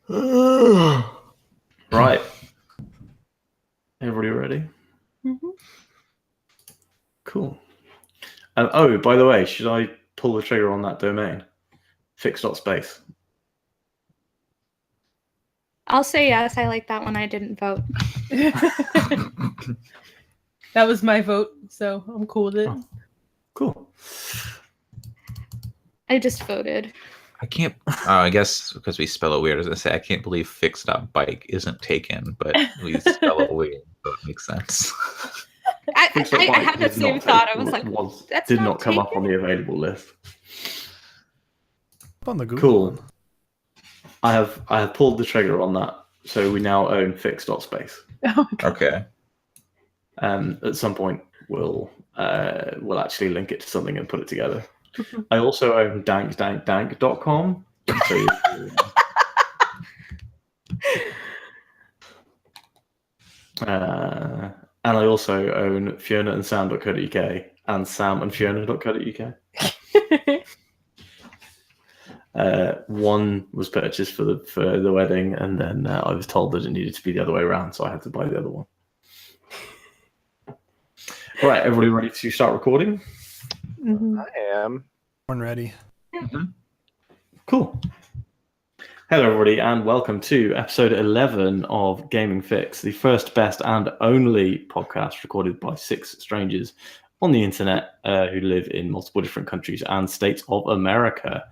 Right. Everybody ready? Mm-hmm. Cool. Oh, by the way, should I pull the trigger on that domain? Fix.space. I'll say yes. I like that one. I didn't vote. That was my vote, so I'm cool with it. Oh, cool. I just voted. I can't. I guess because we spell it weird, as I say, I can't believe fix.bike isn't taken, but we spell it weird, so it makes sense. I had the same thought. I was like, that's did not not come up taken? on the available list. On the Google Cool. one. I have pulled the trigger on that, so we now own fix.space. Okay. At some point, we'll actually link it to something and put it together. I also own dankdankdank.com. So and I also own fionaandsam.co.uk and samandfiona.co.uk. One was purchased for the wedding, and then I was told that it needed to be the other way around, so I had to buy the other one. Right, everybody ready to start recording? Mm-hmm. I am. Born ready. Mm-hmm. Cool. Hello, everybody, and welcome to episode 11 of Gaming Fix, the first, best, and only podcast recorded by 6 strangers on the internet who live in multiple different countries and states of America.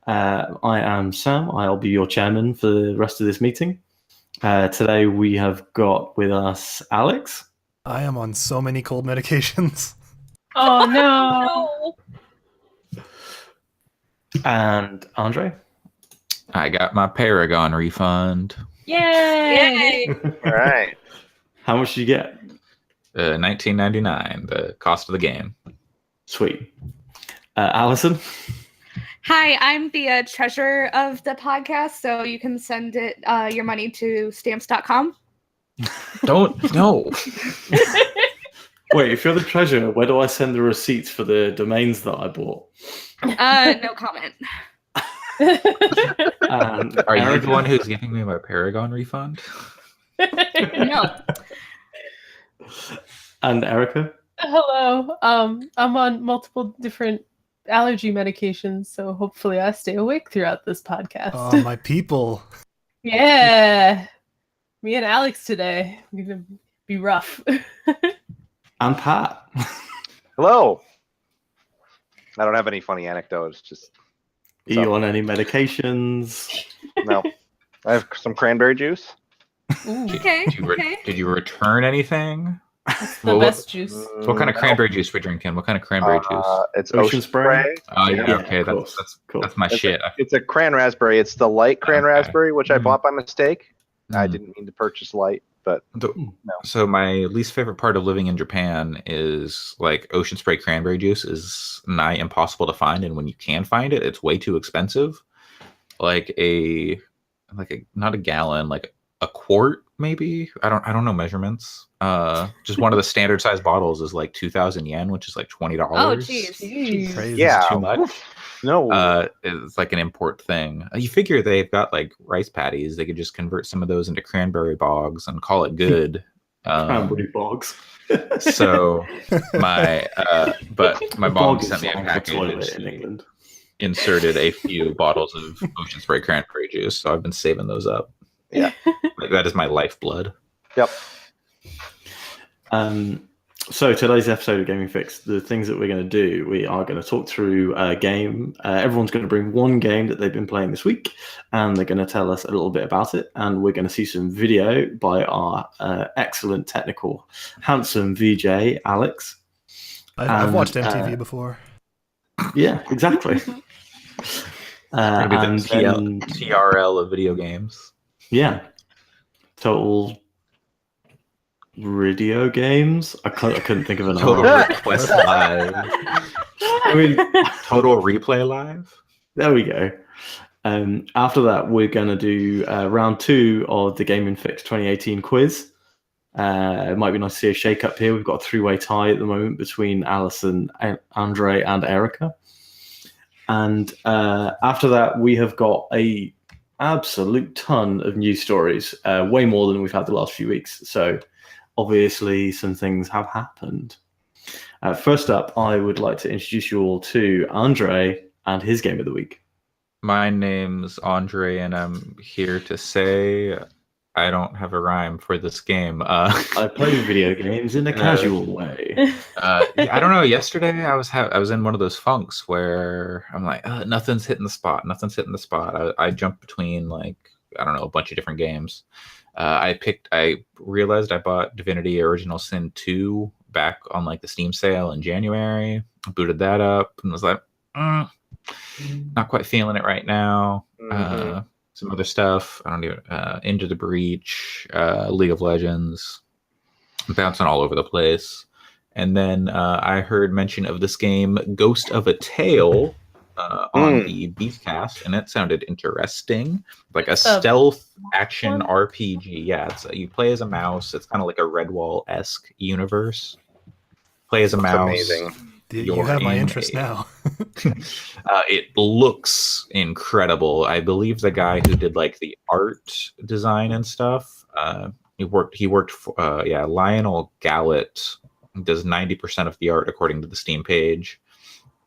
I am Sam. I'll be your chairman for the rest of this meeting. Today we have got with us Alex. I am on so many cold medications. Oh no! And Andre. I got my Paragon refund. Yay! All right. How much did you get? $19.99, the cost of the game. Sweet. Allison. Hi, I'm the treasurer of the podcast, so you can send it your money to stamps.com. No. Wait, if you're the treasurer, where do I send the receipts for the domains that I bought? No comment. Are you the one who's giving me my Paragon refund? No. And Erica? Hello. I'm on multiple different allergy medications, so hopefully I stay awake throughout this podcast. Oh, my people. Yeah. Me and Alex today. We're gonna be rough. And Pat. Hello. I don't have any funny anecdotes. Just Are you on any medications? no. I have some cranberry juice. Ooh, Okay. Did you return anything? that's the best juice. What kind of cranberry juice we drinking? What kind of cranberry juice? It's Ocean Spray? Oh, yeah, okay, of course. Cool. that's my shit. It's a cran raspberry. It's the light cran Okay. raspberry, which I bought by mistake. I Mm. didn't mean to purchase light, but So my least favorite part of living in Japan is like Ocean Spray cranberry juice is nigh impossible to find, and when you can find it, it's way too expensive. Like not a gallon, like a quart maybe. I don't know measurements. Just one of the standard size bottles is like 2,000 yen, which is like $20. Oh, jeez. Jeez. Crazy. yeah, too much. No. It's like an import thing. You figure they've got like rice patties. They could just convert some of those into cranberry bogs and call it good. Cranberry bogs. So but my mom Bog sent is me a like package and toilet in she England. inserted a few bottles of Ocean Spray cranberry juice. So I've been saving those up. Yeah. Like, that is my lifeblood. Yep. So today's episode of Gaming Fix, the things that we're going to do, we are going to talk through a game. Everyone's going to bring one game that they've been playing this week, and they're going to tell us a little bit about it. And we're going to see some video by our excellent, technical, handsome VJ, Alex. I've watched And, MTV before. Yeah, exactly. Maybe And the then, TRL of video games. yeah, total radio games. I couldn't think of another. Total one. Request Live. I mean, Total Replay Live. there we go. After that, we're going to do round 2 of the Gaming Fix 2018 quiz. It might be nice to see a shake-up here. We've got a 3-way tie at the moment between Alison, Andre, and Erica. And after that, we have got a absolute ton of news stories, way more than we've had the last few weeks. So obviously some things have happened. First up, I would like to introduce you all to Andre and his game of the week. My name's Andre, and I'm here to say I don't have a rhyme for this game. I play video games in a casual way. I don't know. Yesterday, I was in one of those funks where I'm like, nothing's hitting the spot. Nothing's hitting the spot. I jumped between like I don't know a bunch of different games. I realized I bought Divinity Original Sin 2 back on like the Steam sale in January. Booted that up and was like, not quite feeling it right now. Some other stuff. I don't even Into the Breach, League of Legends. I'm bouncing all over the place. And then I heard mention of this game, Ghost of a Tale, on the Beefcast, and it sounded interesting. Like a stealth action RPG. Yeah, you play as a mouse. It's kind of like a Redwall-esque universe. Play as a mouse. Amazing. You have my interest now. It looks incredible. I believe the guy who did like the art design and stuff. He worked for Lionel Gallet does 90% of the art according to the Steam page.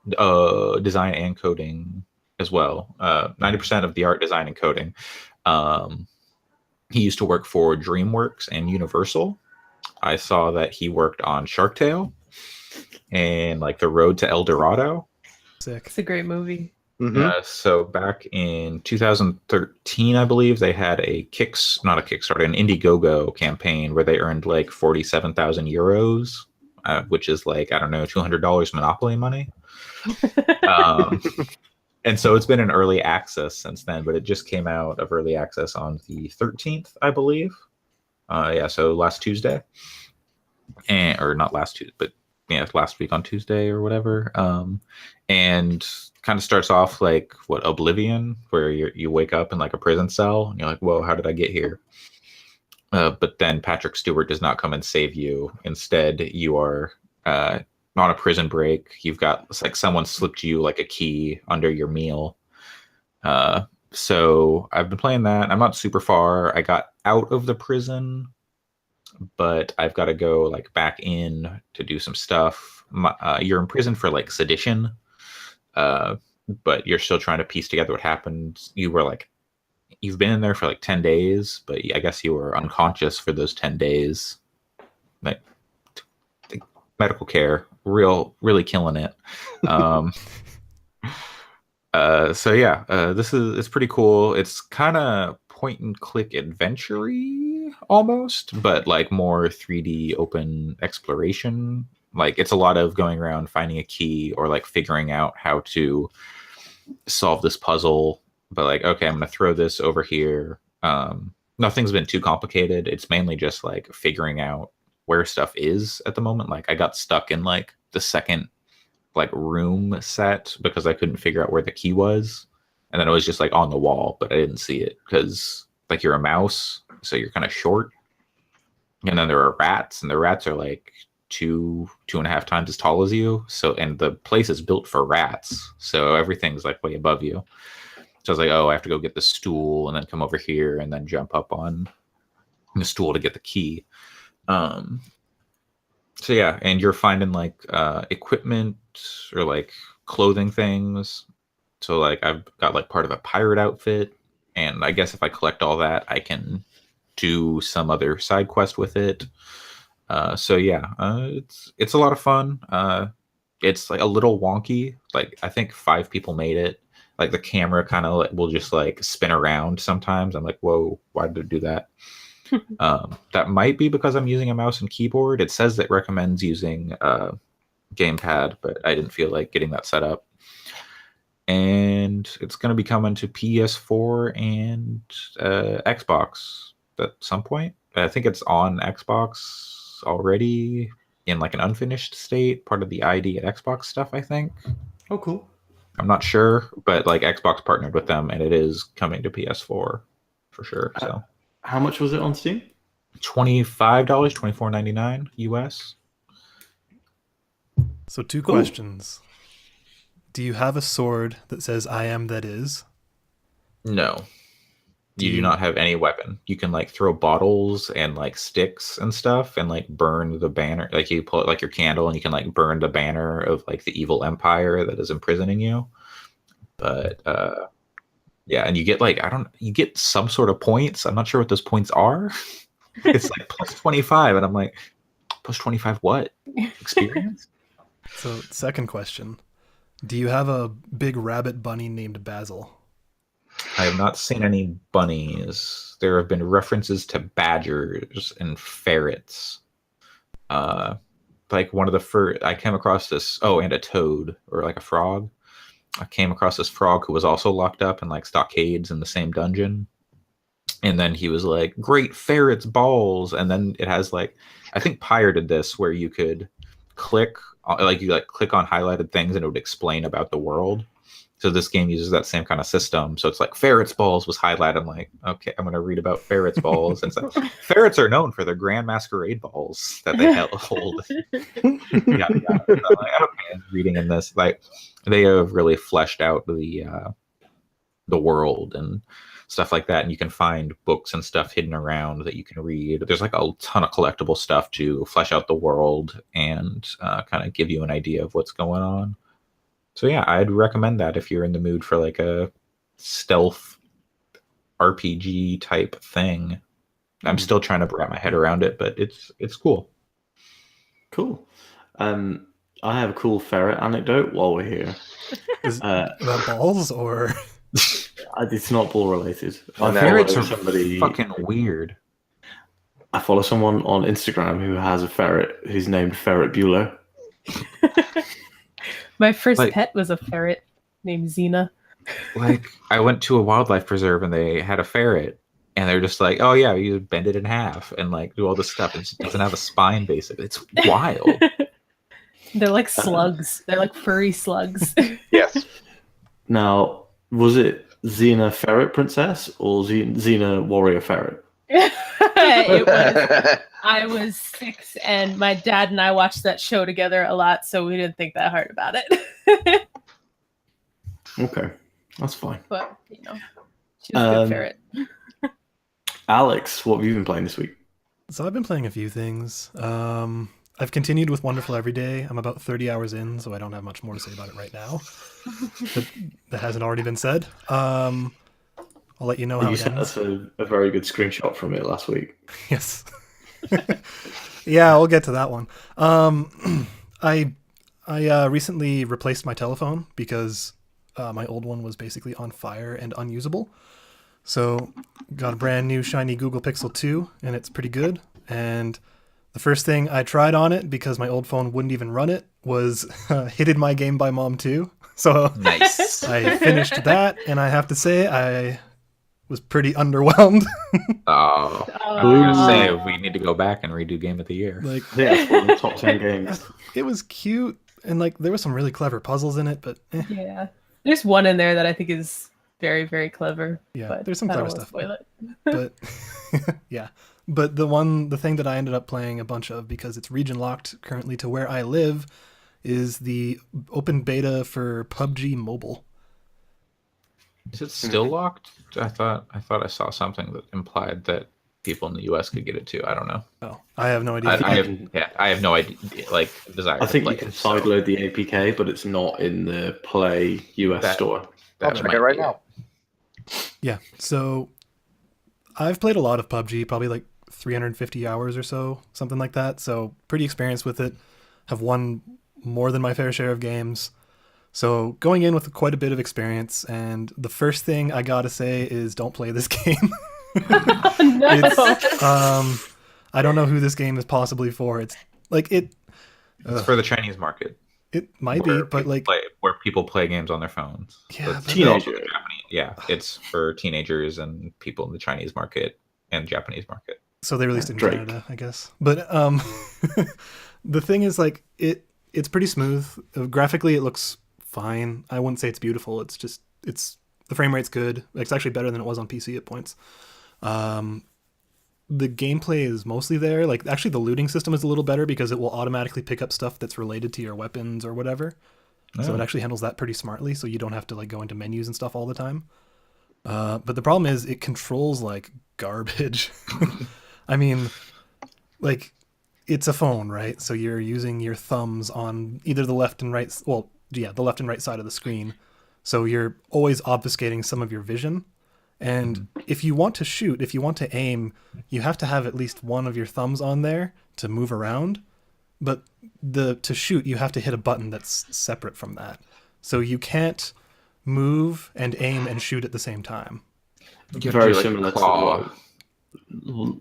Design and coding as well. 90% of the art, design, and coding. He used to work for DreamWorks and Universal. I saw that he worked on Shark Tale and like The Road to El Dorado. Sick. It's a great movie. So back in 2013, I believe they had an Indiegogo campaign where they earned like 47,000 euros, which is like, I don't know, $200 Monopoly money. And so it's been in early access since then, but it just came out of early access on the 13th, I believe. So last Tuesday. Or not last Tuesday, but last week on Tuesday or whatever. And kind of starts off like Oblivion, where you wake up in like a prison cell and you're like, whoa, how did I get here? But then Patrick Stewart does not come and save you. Instead, you are on a prison break. You've got, it's like someone slipped you like a key under your meal. So I've been playing that. I'm not super far. I got out of the prison, but I've got to go like back in to do some stuff. You're in prison for like sedition, but you're still trying to piece together what happened. You've been in there for like 10 days, but I guess you were unconscious for those 10 days. Like medical care, really killing it. It's pretty cool. It's kind of point and click adventure-y almost, but like more 3D open exploration. Like it's a lot of going around finding a key or like figuring out how to solve this puzzle. But like, okay, I'm gonna throw this over here. Nothing's been too complicated. It's mainly just like figuring out where stuff is at the moment. Like I got stuck in like the second like room set because I couldn't figure out where the key was, and then it was just like on the wall, but I didn't see it because like you're a mouse, so you're kind of short. And then there are rats, and the rats are like 2.5 times as tall as you. So, and the place is built for rats, so everything's like way above you. So I was like, oh, I have to go get the stool and then come over here and then jump up on the stool to get the key. And you're finding like equipment or like clothing things. So like I've got like part of a pirate outfit, and I guess if I collect all that, I can do some other side quest with it. It's a lot of fun. It's like a little wonky. Like I think 5 people made it. Like the camera kind of like, will just like spin around sometimes. I'm like, whoa, why did it do that? That might be because I'm using a mouse and keyboard. It says that recommends using gamepad, but I didn't feel like getting that set up. And it's going to be coming to PS4 and Xbox at some point. I think it's on Xbox already in like an unfinished state, part of the ID at Xbox stuff, I think. Oh, cool. I'm not sure, but like Xbox partnered with them, and it is coming to PS4 for sure. So, how much was it on Steam? $25, $24.99 US. So 2 questions. Do you have a sword that says "I am that is"? No. You do not have any weapon. You can like throw bottles and like sticks and stuff and like burn the banner. Like you pull like your candle and you can like burn the banner of like the evil empire that is imprisoning you. But yeah, and you get like you get some sort of points. I'm not sure what those points are. It's like plus 25 and I'm like plus 25 what? Experience? So, second question. Do you have a big rabbit bunny named Basil? I have not seen any bunnies. There have been references to badgers and ferrets. Like one of the first, I came across this. Oh, and a toad or like a frog. I came across this frog who was also locked up in like stockades in the same dungeon. And then he was like, "Great ferrets balls!" And then it has like, I think Pyre did this where you could click, like you like click on highlighted things and it would explain about the world. So this game uses that same kind of system. So it's like ferrets balls was highlighted. I'm like, okay, I'm gonna read about ferrets balls. And so ferrets are known for their grand masquerade balls that they hold. Yeah. So I'm like, okay, reading in this, like they have really fleshed out the world and stuff like that. And you can find books and stuff hidden around that you can read. There's like a ton of collectible stuff to flesh out the world and kind of give you an idea of what's going on. So yeah, I'd recommend that if you're in the mood for like a stealth RPG type thing. I'm still trying to wrap my head around it, but it's cool. Cool. I have a cool ferret anecdote while we're here. Is about balls or? It's not ball related. Ferrets are fucking weird. I follow someone on Instagram who has a ferret who's named Ferret Bueller. My first pet was a ferret named Xena. Like, I went to a wildlife preserve and they had a ferret, and they're just like, "Oh yeah, you bend it in half and like do all this stuff. It just doesn't have a spine, basically. It's wild." They're like slugs. They're like furry slugs. Yes. Now, was it Xena Ferret Princess or Xena Warrior Ferret? It was. I was 6, and my dad and I watched that show together a lot, so we didn't think that hard about it. Okay, that's fine. But you know, she's a good ferret. Alex, what have you been playing this week? So I've been playing a few things. I've continued with Wonderful Everyday. I'm about 30 hours in, so I don't have much more to say about it right now. That hasn't already been said. I'll let you know how You it sent ends. us a very good screenshot from it last week. Yes. Yeah, we'll get to that one. I recently replaced my telephone because my old one was basically on fire and unusable. So got a brand new shiny Google Pixel 2, and it's pretty good. And the first thing I tried on it, because my old phone wouldn't even run it, was Hidden My Game by Mom 2. So Nice. I finished that, and I have to say I was pretty underwhelmed. Oh, I was gonna say we need to go back and redo Game of the Year. Like, Yeah, it's one of the top 10 games. it was cute, and like there were some really clever puzzles in it, but Yeah, there's one in there that I think is very, very clever. yeah, but there's some I don't clever wanna stuff. spoil it. But yeah, but the thing that I ended up playing a bunch of, because it's region locked currently to where I live, is the open beta for PUBG Mobile. Is it still locked? I thought I saw something that implied that people in the U.S. could get it too. I don't know. Oh, I have no idea. I have no idea. Like desire. I think to you play can it, so sideload the APK, but it's not in the Play US store. I'll that check might it right be now. Yeah, so I've played a lot of PUBG, probably like 350 hours or so, something like that. So pretty experienced with it. Have won more than my fair share of games. So going in with quite a bit of experience, and the first thing I gotta say is don't play this game. No. It's, I don't know who this game is possibly for. It's like it. It's for the Chinese market. It might be, where but people like where people play games on their phones. Yeah, So but- it's Teenagers. also the Japanese- yeah, it's for teenagers and people in the Chinese market and Japanese market. so they released it in Drake. Canada, I guess. But the thing is, like it's pretty smooth. Graphically, it looks fine. I wouldn't say it's beautiful. It's just the frame rate's good. It's actually better than it was on PC at points. The gameplay is mostly there. Like actually, the looting system is a little better because it will automatically pick up stuff that's related to your weapons or whatever. So it Oh. actually handles that pretty smartly. So you don't have to like go into menus and stuff all the time. But the problem is it controls like garbage. I mean, like, it's a phone, right? So you're using your thumbs on either the left and right, well, yeah, the left and right side of the screen. So you're always obfuscating some of your vision. And if you want to shoot, if you want to aim, you have to have at least one of your thumbs on there to move around. But to shoot, you have to hit a button that's separate from that. So you can't move and aim and shoot at the same time. Very similar to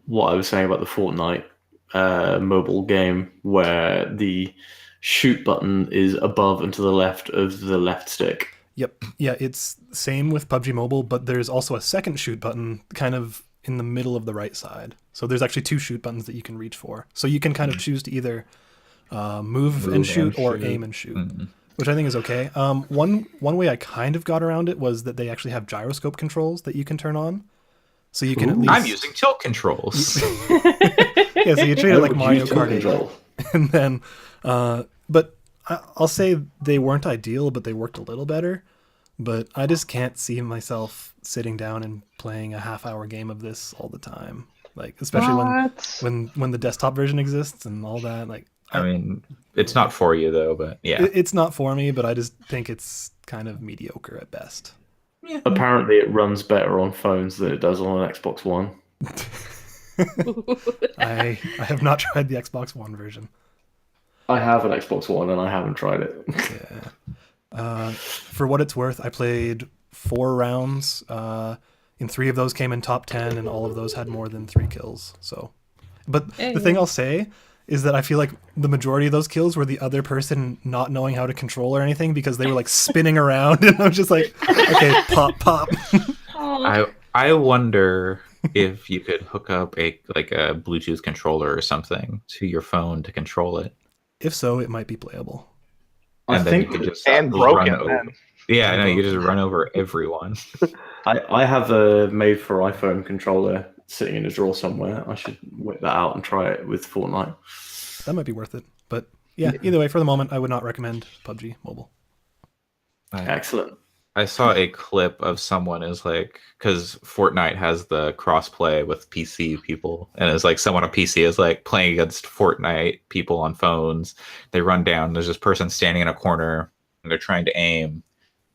what I was saying about the Fortnite mobile game, where the shoot button is above and to the left of the left stick. Yep. Yeah, it's same with PUBG Mobile, but there's also a second shoot button kind of in the middle of the right side. So there's actually two shoot buttons that you can reach for. So you can kind of choose to either move and shoot or aim and shoot, which I think is okay. One way I kind of got around it was that they actually have gyroscope controls that you can turn on. So you can at least... I'm using tilt controls. Yeah, so you treat it like Mario Kart 8. And then, but I'll say they weren't ideal, but they worked a little better. But I just can't see myself sitting down and playing a half-hour game of this all the time. Like, especially when the desktop version exists and all that. Like, I mean, it's not for you though, but yeah, it's not for me. But I just think it's kind of mediocre at best. Yeah. Apparently, it runs better on phones than it does on an Xbox One. I have not tried the Xbox One version. I have an Xbox One and I haven't tried it. Yeah. For what it's worth, I played 4 rounds. And 3 of those came in top 10, and all of those had more than 3 kills. So, but the thing I'll say is that I feel like the majority of those kills were the other person not knowing how to control or anything, because they were like spinning around, and I'm just like, okay, pop. I wonder if you could hook up a Bluetooth controller or something to your phone to control it. If so, it might be playable. I think you could just broken. Yeah, I know, you just run over everyone. I have a made for iPhone controller sitting in a drawer somewhere. I should whip that out and try it with Fortnite. That might be worth it. But yeah, either way, for the moment, I would not recommend PUBG Mobile. Excellent. I saw a clip of someone is like, because Fortnite has the crossplay with PC people, and it's like someone on PC is like playing against Fortnite people on phones. They run down, there's this person standing in a corner, and they're trying to aim,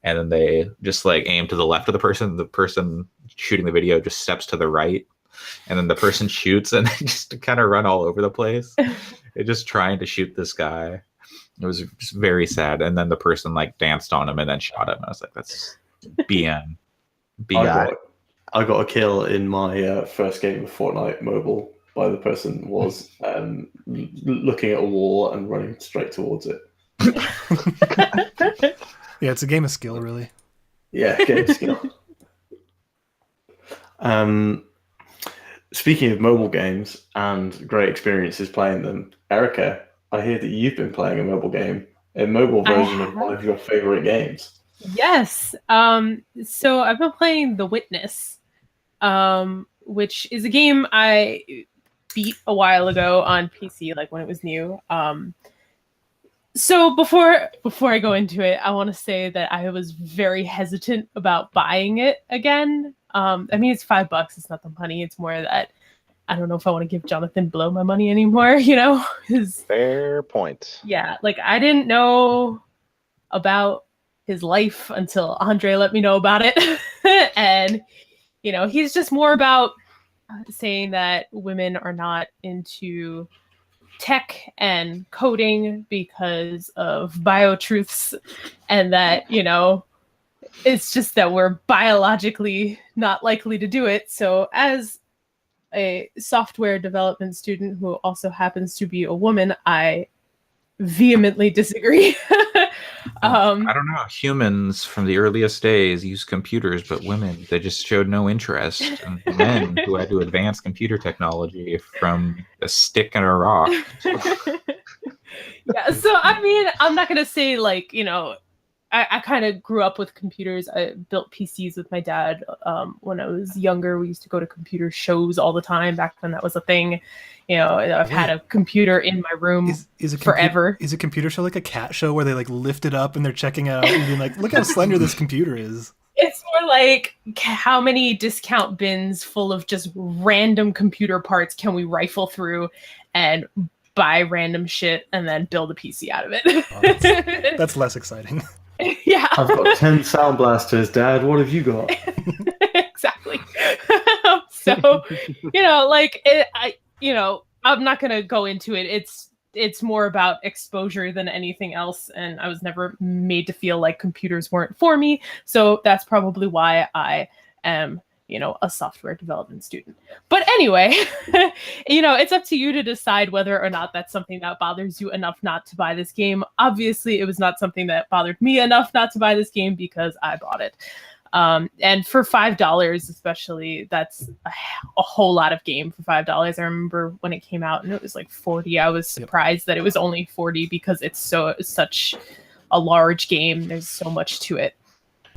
and then they just like aim to the left of the person shooting the video just steps to the right, and then the person shoots, and they just kind of run all over the place. They're just trying to shoot this guy. It was just very sad. And then the person like danced on him and then shot him. I was like, that's BN. I got a kill in my first game of Fortnite mobile by the person was looking at a wall and running straight towards it. Yeah, it's a game of skill, really. Yeah, game of skill. Speaking of mobile games and great experiences playing them, Erica, I hear that you've been playing a mobile game, a mobile version of one of your favorite games. Yes. So I've been playing The Witness, which is a game I beat a while ago on PC, like when it was new. So before I go into it, I want to say that I was very hesitant about buying it again. I mean, it's $5. It's not the money. It's more that I don't know if I want to give Jonathan Blow my money anymore, you know? Fair point. Yeah, like I didn't know about his life until Andre let me know about it. And, you know, he's just more about saying that women are not into tech and coding because of bio-truths, and that, you know, it's just that we're biologically not likely to do it. So as a software development student who also happens to be a woman, I vehemently disagree. I don't know. Humans from the earliest days used computers, but women, they just showed no interest. And men who had to advance computer technology from a stick and a rock. Yeah, so I mean, I'm not going to say like, you know, I kind of grew up with computers. I built PCs with my dad when I was younger. We used to go to computer shows all the time back when that was a thing. You know, I've had a computer in my room forever. Is a computer show like a cat show where they like lift it up and they're checking it out and being like, look how slender this computer is? It's more like how many discount bins full of just random computer parts can we rifle through and buy random shit and then build a PC out of it. Oh, that's less exciting. Yeah. I've got 10 sound blasters, Dad. What have you got? Exactly. So, I'm not going to go into it. It's more about exposure than anything else, and I was never made to feel like computers weren't for me. So that's probably why I am, a software development student. But anyway, it's up to you to decide whether or not that's something that bothers you enough not to buy this game. Obviously, it was not something that bothered me enough not to buy this game because I bought it. And for $5, especially, that's a whole lot of game for $5. I remember when it came out and it was like 40. I was surprised that it was only 40 because it's such a large game. There's so much to it.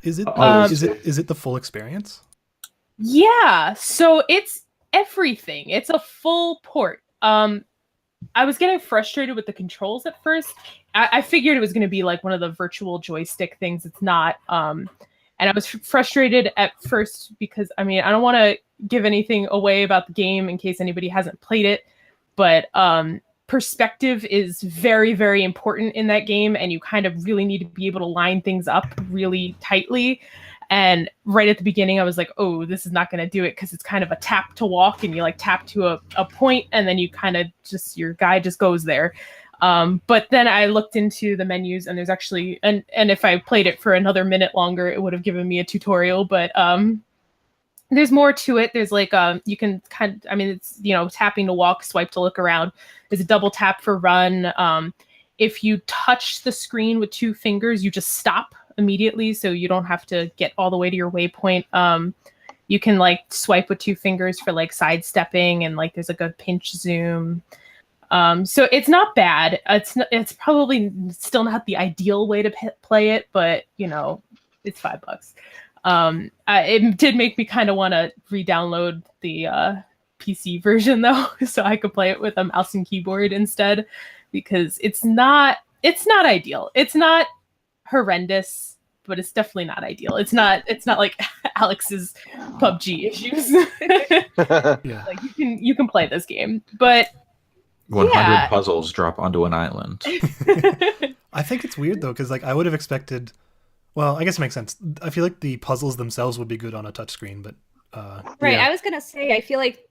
Is it the full experience? Yeah. So it's everything. It's a full port. I was getting frustrated with the controls at first. I figured it was going to be like one of the virtual joystick things. It's not. And I was frustrated at first because, I don't want to give anything away about the game in case anybody hasn't played it, but perspective is very, very important in that game, and you kind of really need to be able to line things up really tightly. And right at the beginning, I was like, oh, this is not going to do it because it's kind of a tap to walk, and you like tap to a point, and then you kind of your guy just goes there. But then I looked into the menus, and there's actually, and if I played it for another minute longer, it would have given me a tutorial, but there's more to it. There's like, you can it's, tapping to walk, swipe to look around. There's a double tap for run. If you touch the screen with 2 fingers, you just stop immediately, so you don't have to get all the way to your waypoint. You can like swipe with 2 fingers for like sidestepping, and like there's like a pinch zoom. So it's not bad. It's probably still not the ideal way to play it, but it's $5. It did make me kind of want to re-download the PC version though, so I could play it with a mouse and keyboard instead, because it's not ideal. It's not horrendous, but it's definitely not ideal. It's not like Alex's PUBG issues. Yeah. Like you can play this game, but 100 puzzles drop onto an island. I think it's weird though, because like I would have expected. Well, I guess it makes sense. I feel like the puzzles themselves would be good on a touchscreen, but right. yeah. I was gonna say I feel like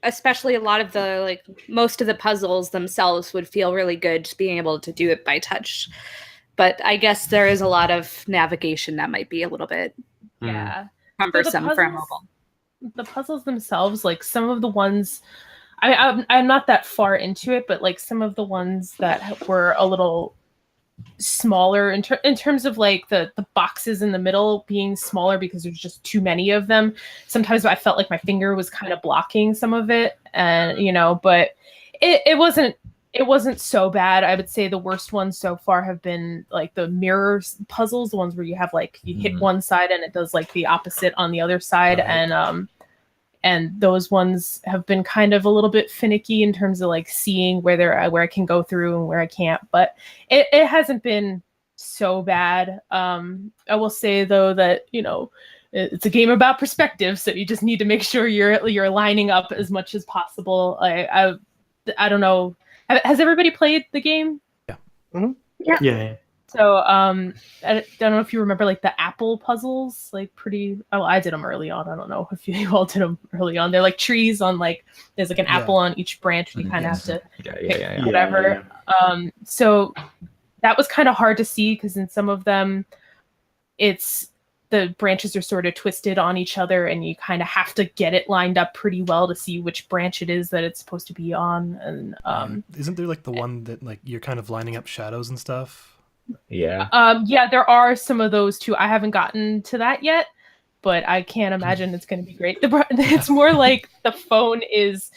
especially a lot of the most of the puzzles themselves would feel really good just being able to do it by touch. But I guess there is a lot of navigation that might be a little bit cumbersome for a mobile. The puzzles themselves, like some of the ones. I'm not that far into it, but like some of the ones that were a little smaller in terms of like the boxes in the middle being smaller because there's just too many of them. Sometimes I felt like my finger was kind of blocking some of it, and but it wasn't so bad. I would say the worst ones so far have been like the mirror puzzles, the ones where you have like you hit one side and it does like the opposite on the other side, and those ones have been kind of a little bit finicky in terms of like seeing where I can go through and where I can't. But it hasn't been so bad. I will say though that it's a game about perspective, so you just need to make sure you're lining up as much as possible. I don't know. Has everybody played the game? Yeah. Mm-hmm. Yeah. So I don't know if you remember like the apple puzzles, like I did them early on. I don't know if you all did them early on. They're like trees on like, there's like an apple on each branch. And you kind of have to pick whatever. Yeah. So that was kind of hard to see because in some of them, the branches are sort of twisted on each other and you kind of have to get it lined up pretty well to see which branch it is that it's supposed to be on. And isn't there like the one that like you're kind of lining up shadows and stuff? Yeah. Yeah, there are some of those too. I haven't gotten to that yet, but I can't imagine it's going to be great. It's more like the phone is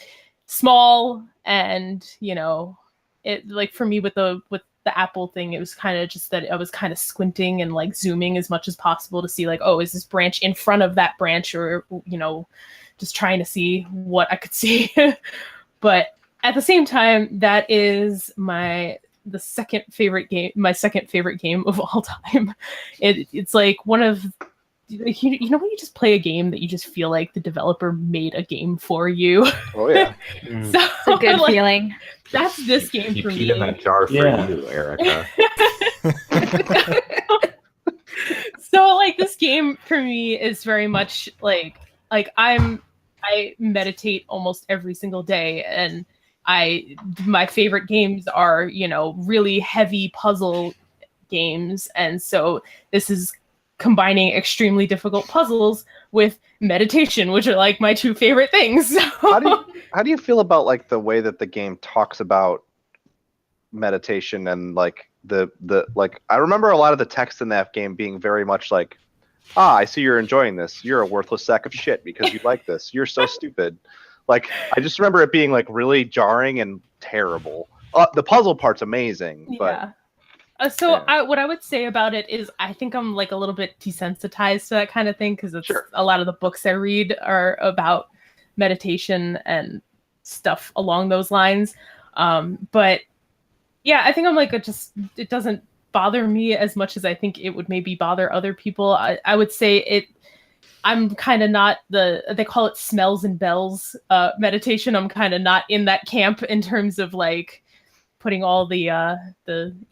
small, and it like for me with the Apple thing, it was kind of just that I was kind of squinting and like zooming as much as possible to see like, oh, is this branch in front of that branch, or just trying to see what I could see. But at the same time, that is my second favorite game of all time. It's like one of you know when you just play a game that you just feel like the developer made a game for you. Oh yeah. So It's a good like, feeling. that's this game You for peed me. in that jar for Yeah. you, Erica. So like this game for me is very much like I meditate almost every single day, and my favorite games are, you know, really heavy puzzle games, and so this is combining extremely difficult puzzles with meditation, which are like my two favorite things. So How do you feel about like the way that the game talks about meditation and like the like I remember a lot of the text in that game being very much like, I see you're enjoying this. You're a worthless sack of shit because you like this. You're so stupid. Like I just remember it being like really jarring and terrible. The puzzle part's amazing, but yeah. What I would say about it is I think I'm like a little bit desensitized to that kind of thing, because it's Sure. a lot of the books I read are about meditation and stuff along those lines. But yeah, I think I'm like it doesn't bother me as much as I think it would maybe bother other people. I would say I'm kind of not they call it smells and bells meditation. I'm kind of not in that camp in terms of like putting all the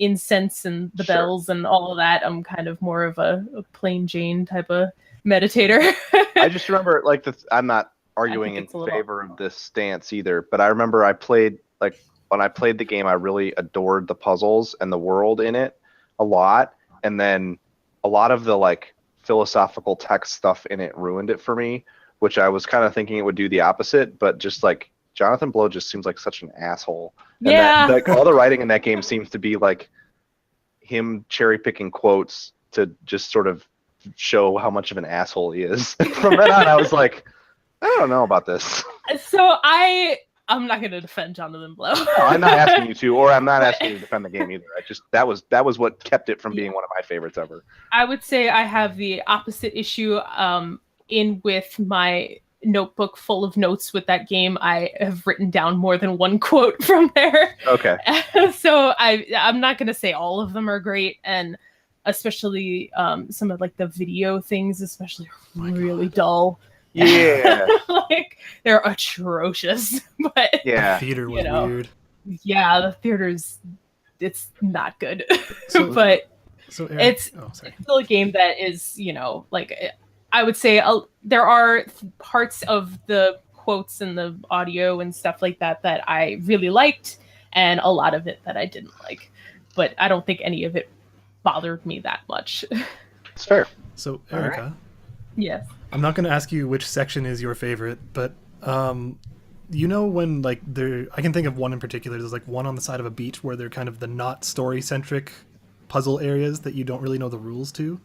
incense and the Sure. bells and all of that. I'm kind of more of a plain Jane type of meditator. I just remember like I'm not arguing in it's a little- favor of this stance either, but I remember I played like when I played the game, I really adored the puzzles and the world in it a lot, and then a lot of the like philosophical text stuff in it ruined it for me, which I was kind of thinking it would do the opposite, but just like Jonathan Blow just seems like such an asshole. And Yeah. like all the writing in that game seems to be like him cherry picking quotes to just sort of show how much of an asshole he is. From then on, I was like, I don't know about this. So I'm not going to defend Jonathan Blow. No, I'm not asking you to, or I'm not asking you to defend the game either. I just that was what kept it from being one of my favorites ever. I would say I have the opposite issue in with my notebook full of notes with that game. I have written down more than one quote from there. Okay. So I'm not going to say all of them are great, and especially some of like the video things, especially really dull. Yeah. Like they're atrocious. But Yeah. The theater you was know. weird. yeah, the theater's it's not good. So- But So Eric, it's sorry. still a game that is, you know, like I would say there are parts of the quotes and the audio and stuff like that that I really liked, and a lot of it that I didn't like. But I don't think any of it bothered me that much. It's fair. So All right. Erica, Yes. I'm not going to ask you which section is your favorite, but you know when like I can think of one in particular. There's like one on the side of a beach where they're kind of the not story centric puzzle areas that you don't really know the rules to.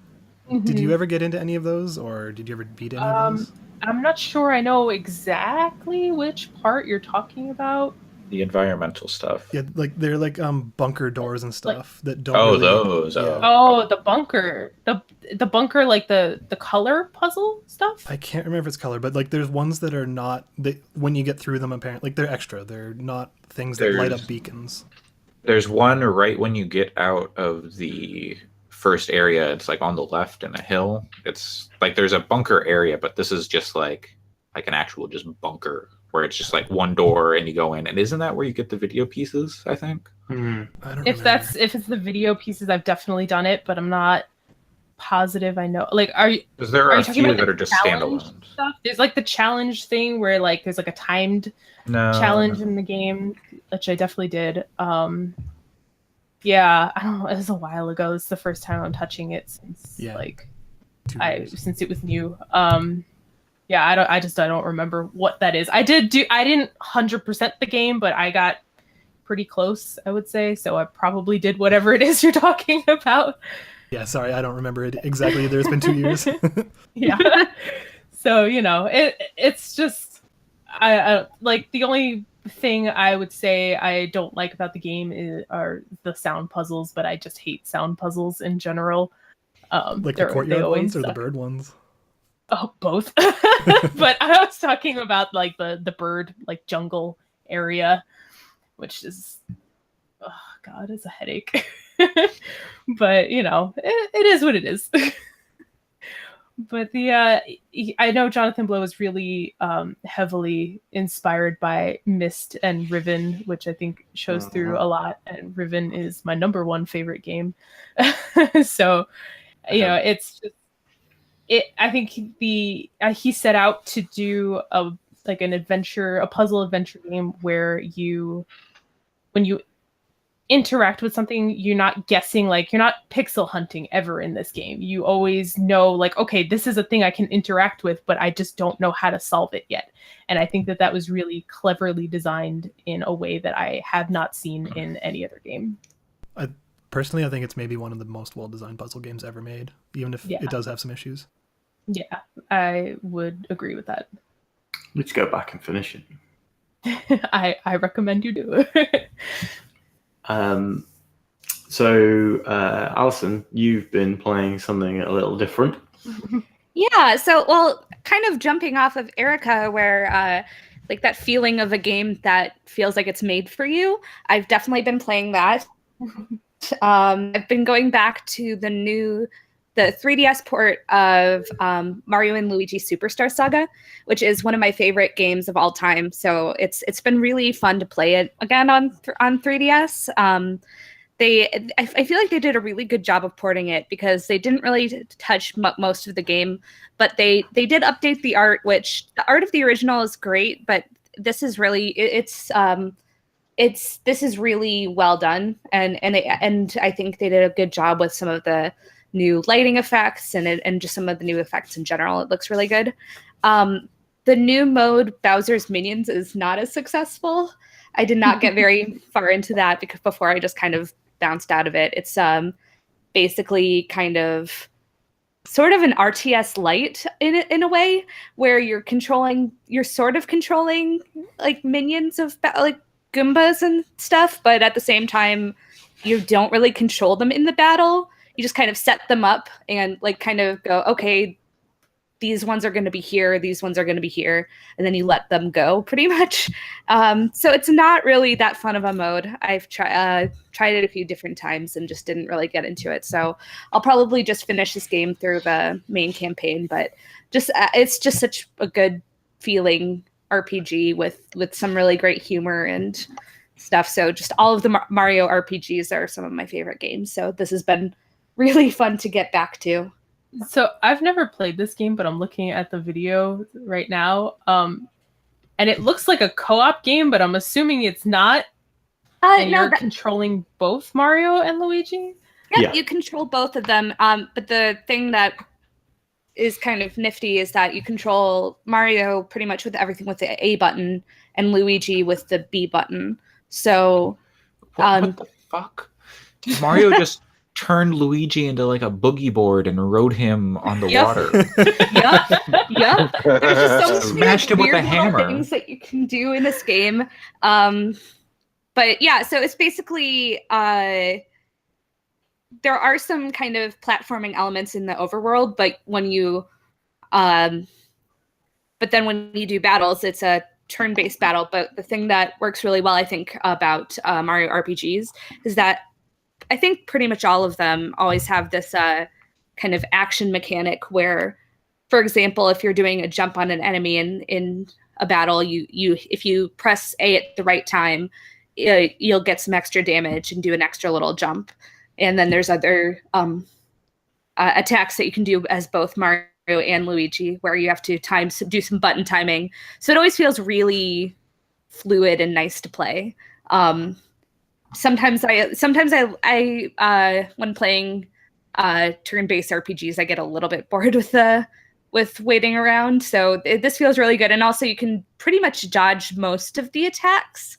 Did you ever get into any of those, or did you ever beat any of those? I'm not sure I know exactly which part you're talking about. The environmental stuff. Yeah, like they're like bunker doors and stuff that don't. Oh, really, those. yeah. Oh, the bunker. The bunker, like the color puzzle stuff? I can't remember if it's color, but like there's ones that are not. When you get through them, apparently, like they're extra. They're not things that light up beacons. There's one right when you get out of the first area. It's like on the left in a hill. It's like there's a bunker area, but this is just like an actual just bunker where it's just like one door and you go in. And isn't that where you get the video pieces, I think? I don't If remember. it's the video pieces, I've definitely done it, but I'm not positive I know. Like, are you Because there are are you a talking few about that the are just challenge standalone. stuff? There's like the challenge thing where like there's like a timed No. challenge in the game, which I definitely did. Yeah, I don't know. It was a while ago. It's the first time I'm touching it since 2 years. since it was new. Yeah, I don't remember what that is. I didn't 100% the game, but I got pretty close, I would say. So I probably did whatever it is you're talking about. Yeah, sorry, I don't remember it exactly. There's been 2 years. Yeah. So, you know, it's just I like the only thing I would say I don't like about the game are the sound puzzles, but I just hate sound puzzles in general. Like the they courtyard always ones or the suck. bird ones? Oh, both. But I was talking about like the bird like jungle area, which is, oh god, it's a headache. But you know, it is what it is. But I know Jonathan Blow was really heavily inspired by Myst and Riven, which I think shows through a lot. And Riven is my number one favorite game. So, it's just I think he set out to do an adventure, a puzzle adventure game where when you interact with something, you're not guessing, like you're not pixel hunting ever in this game. You always know, like, okay, this is a thing I can interact with, but I just don't know how to solve it yet. And I think that was really cleverly designed in a way that I have not seen in any other game. Personally, I think it's maybe one of the most well-designed puzzle games ever made, even if it does have some issues. Yeah, I would agree with that. Let's go back and finish it. I recommend you do. So, Alison, you've been playing something a little different. Yeah, so, well, kind of jumping off of Erica, where like that feeling of a game that feels like it's made for you, I've definitely been playing that. I've been going back to the 3DS port of Mario and Luigi Superstar Saga, which is one of my favorite games of all time. So it's been really fun to play it again on 3DS. I feel like they did a really good job of porting it, because they didn't really touch most of the game, but they did update the art, which the art of the original is great, but this is really this is really well done, and I think they did a good job with some of the new lighting effects and just some of the new effects in general. It looks really good. The new mode, Bowser's Minions, is not as successful. I did not get very far into that because before I just kind of bounced out of it. It's basically kind of sort of an RTS light in a way, where you're sort of controlling like minions of like Goombas and stuff, but at the same time you don't really control them in the battle. You just kind of set them up and like kind of go, okay, these ones are going to be here, these ones are going to be here, and then you let them go pretty much. So it's not really that fun of a mode. I've tried it a few different times and just didn't really get into it. So I'll probably just finish this game through the main campaign, but just it's just such a good feeling RPG with some really great humor and stuff. So just all of the Mario RPGs are some of my favorite games. So this has been really fun to get back to. So I've never played this game, but I'm looking at the video right now. And it looks like a co-op game, but I'm assuming it's not. And you're controlling both Mario and Luigi? Yeah, you control both of them. But the thing that is kind of nifty is that you control Mario pretty much with everything with the A button and Luigi with the B button. So what the fuck? Mario just turned Luigi into like a boogie board and rode him on the water. Yep. There's just so many smashed him with a hammer. Things that you can do in this game. But yeah, so it's basically there are some kind of platforming elements in the overworld, but when you do battles, it's a turn-based battle. But the thing that works really well, I think, about Mario RPGs is that I think pretty much all of them always have this kind of action mechanic where, for example, if you're doing a jump on an enemy in a battle, you if you press A at the right time, you'll get some extra damage and do an extra little jump. And then there's other attacks that you can do as both Mario and Luigi, where you have to do some button timing. So it always feels really fluid and nice to play. Sometimes I when playing turn-based RPGs, I get a little bit bored with waiting around. So this feels really good, and also you can pretty much dodge most of the attacks.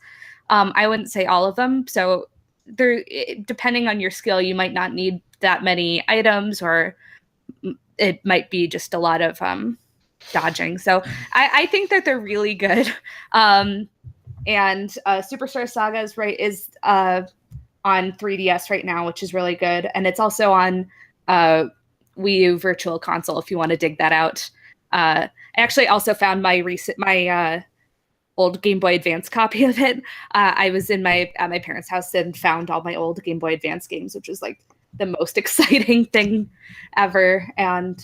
I wouldn't say all of them. So depending on your skill, you might not need that many items, or it might be just a lot of dodging. So I think that they're really good. And Superstar Saga is on 3DS right now, which is really good. And it's also on Wii U Virtual Console if you want to dig that out. I actually also found my old Game Boy Advance copy of it. I was at my parents' house and found all my old Game Boy Advance games, which was like the most exciting thing ever. And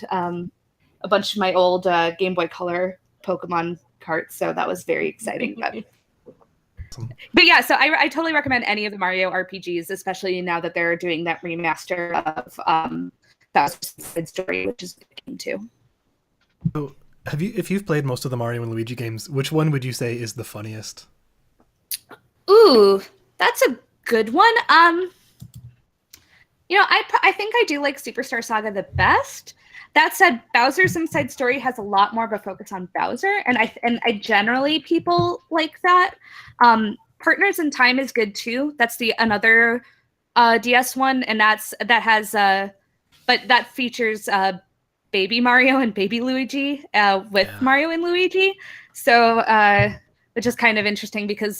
a bunch of my old Game Boy Color Pokemon carts, so that was very exciting. But yeah, so I totally recommend any of the Mario RPGs, especially now that they're doing that remaster of Bowser's Inside Story, which is a good game too. So, if you've played most of the Mario and Luigi games, which one would you say is the funniest? Ooh, that's a good one. I think I do like Superstar Saga the best. That said, Bowser's Inside Story has a lot more of a focus on Bowser, and I generally people like that. Partners in Time is good too. That's another DS one, and but that features Baby Mario and Baby Luigi with Mario and Luigi. So, which is kind of interesting because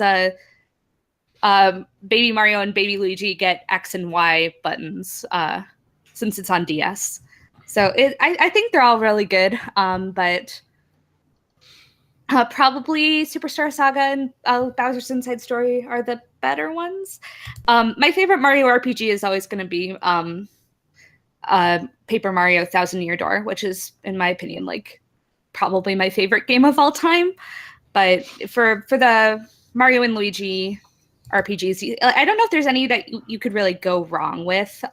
Baby Mario and Baby Luigi get X and Y buttons since it's on DS. So I think they're all really good, but probably Superstar Saga and Bowser's Inside Story are the better ones. My favorite Mario RPG is always going to be Paper Mario Thousand Year Door, which is, in my opinion, like probably my favorite game of all time. But for the Mario and Luigi RPGs, I don't know if there's any that you could really go wrong with.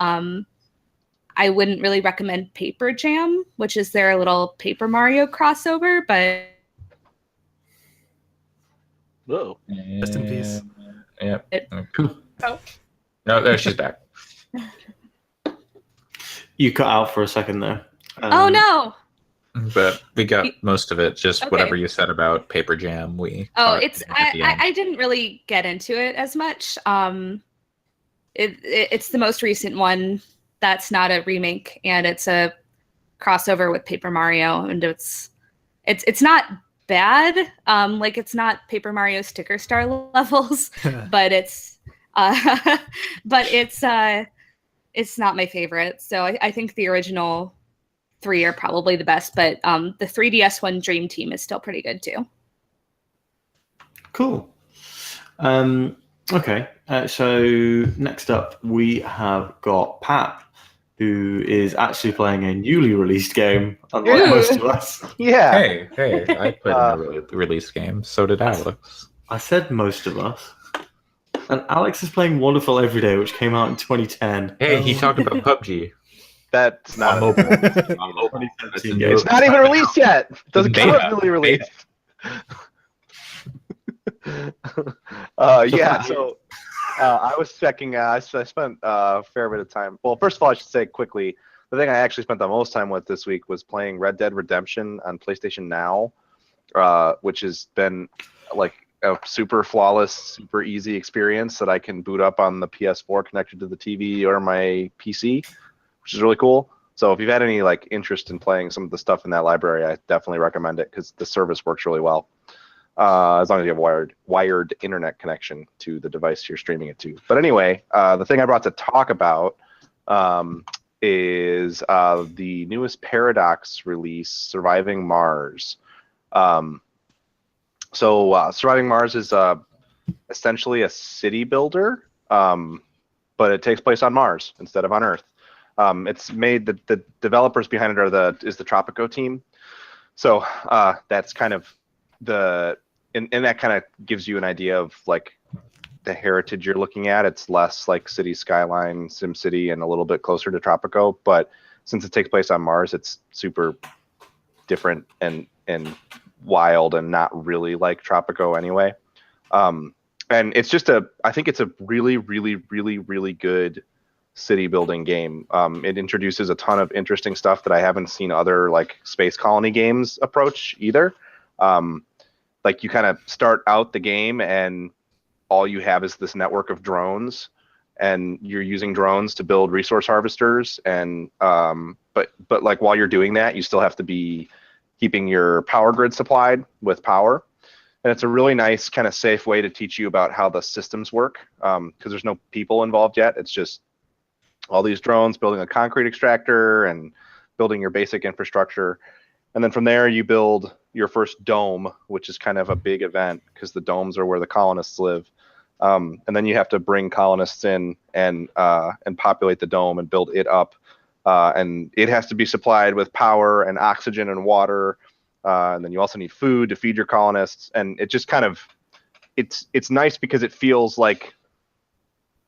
I wouldn't really recommend Paper Jam, which is their little Paper Mario crossover, but Whoa. Rest in peace. Yep. Oh. No, there she's back. You cut out for a second there. oh no! But we got most of it. Just Okay. whatever you said about Paper Jam. Oh, I didn't really get into it as much. It's the most recent one that's not a remake, and it's a crossover with Paper Mario, and it's not bad. Like it's not Paper Mario Sticker Star levels, but it's not my favorite. So I think the original 3 are probably the best, but the 3DS one, Dream Team, is still pretty good too. Cool. Okay. So next up, we have got Pat, who is actually playing a newly released game, unlike Ooh. most of us. Yeah. Hey, I played in a release game. So did Alex. I said most of us. And Alex is playing Wonderful Every Day, which came out in 2010. Hey, he talked about PUBG. That's not On mobile. On mobile. 2017 game. It's not even released yet. Doesn't Beta. count newly released. So I was checking. I spent a fair bit of time. Well, first of all, I should say quickly, the thing I actually spent the most time with this week was playing Red Dead Redemption on PlayStation Now, which has been like a super flawless, super easy experience that I can boot up on the PS4 connected to the TV or my PC, which is really cool. So if you've had any like interest in playing some of the stuff in that library, I definitely recommend it because the service works really well. As long as you have wired internet connection to the device you're streaming it to. But anyway, the thing I brought to talk about is the newest Paradox release, Surviving Mars. So Surviving Mars is essentially a city builder, but it takes place on Mars instead of on Earth. It's made, the developers behind it is the Tropico team. So that's kind of and that kind of gives you an idea of like the heritage you're looking at. It's less like City Skyline, SimCity, and a little bit closer to Tropico. But since it takes place on Mars, it's super different and wild and not really like Tropico anyway. And it's just I think it's a really, really, really, really good city building game. It introduces a ton of interesting stuff that I haven't seen other like space colony games approach either. Like you kind of start out the game and all you have is this network of drones, and you're using drones to build resource harvesters. And but like while you're doing that, you still have to be keeping your power grid supplied with power. And it's a really nice kind of safe way to teach you about how the systems work, because there's no people involved yet. It's just all these drones building a concrete extractor and building your basic infrastructure. And then from there, you build your first dome, which is kind of a big event because the domes are where the colonists live. And then you have to bring colonists in and populate the dome and build it up. and it has to be supplied with power and oxygen and water, and then you also need food to feed your colonists. And it just kind of it's nice because it feels like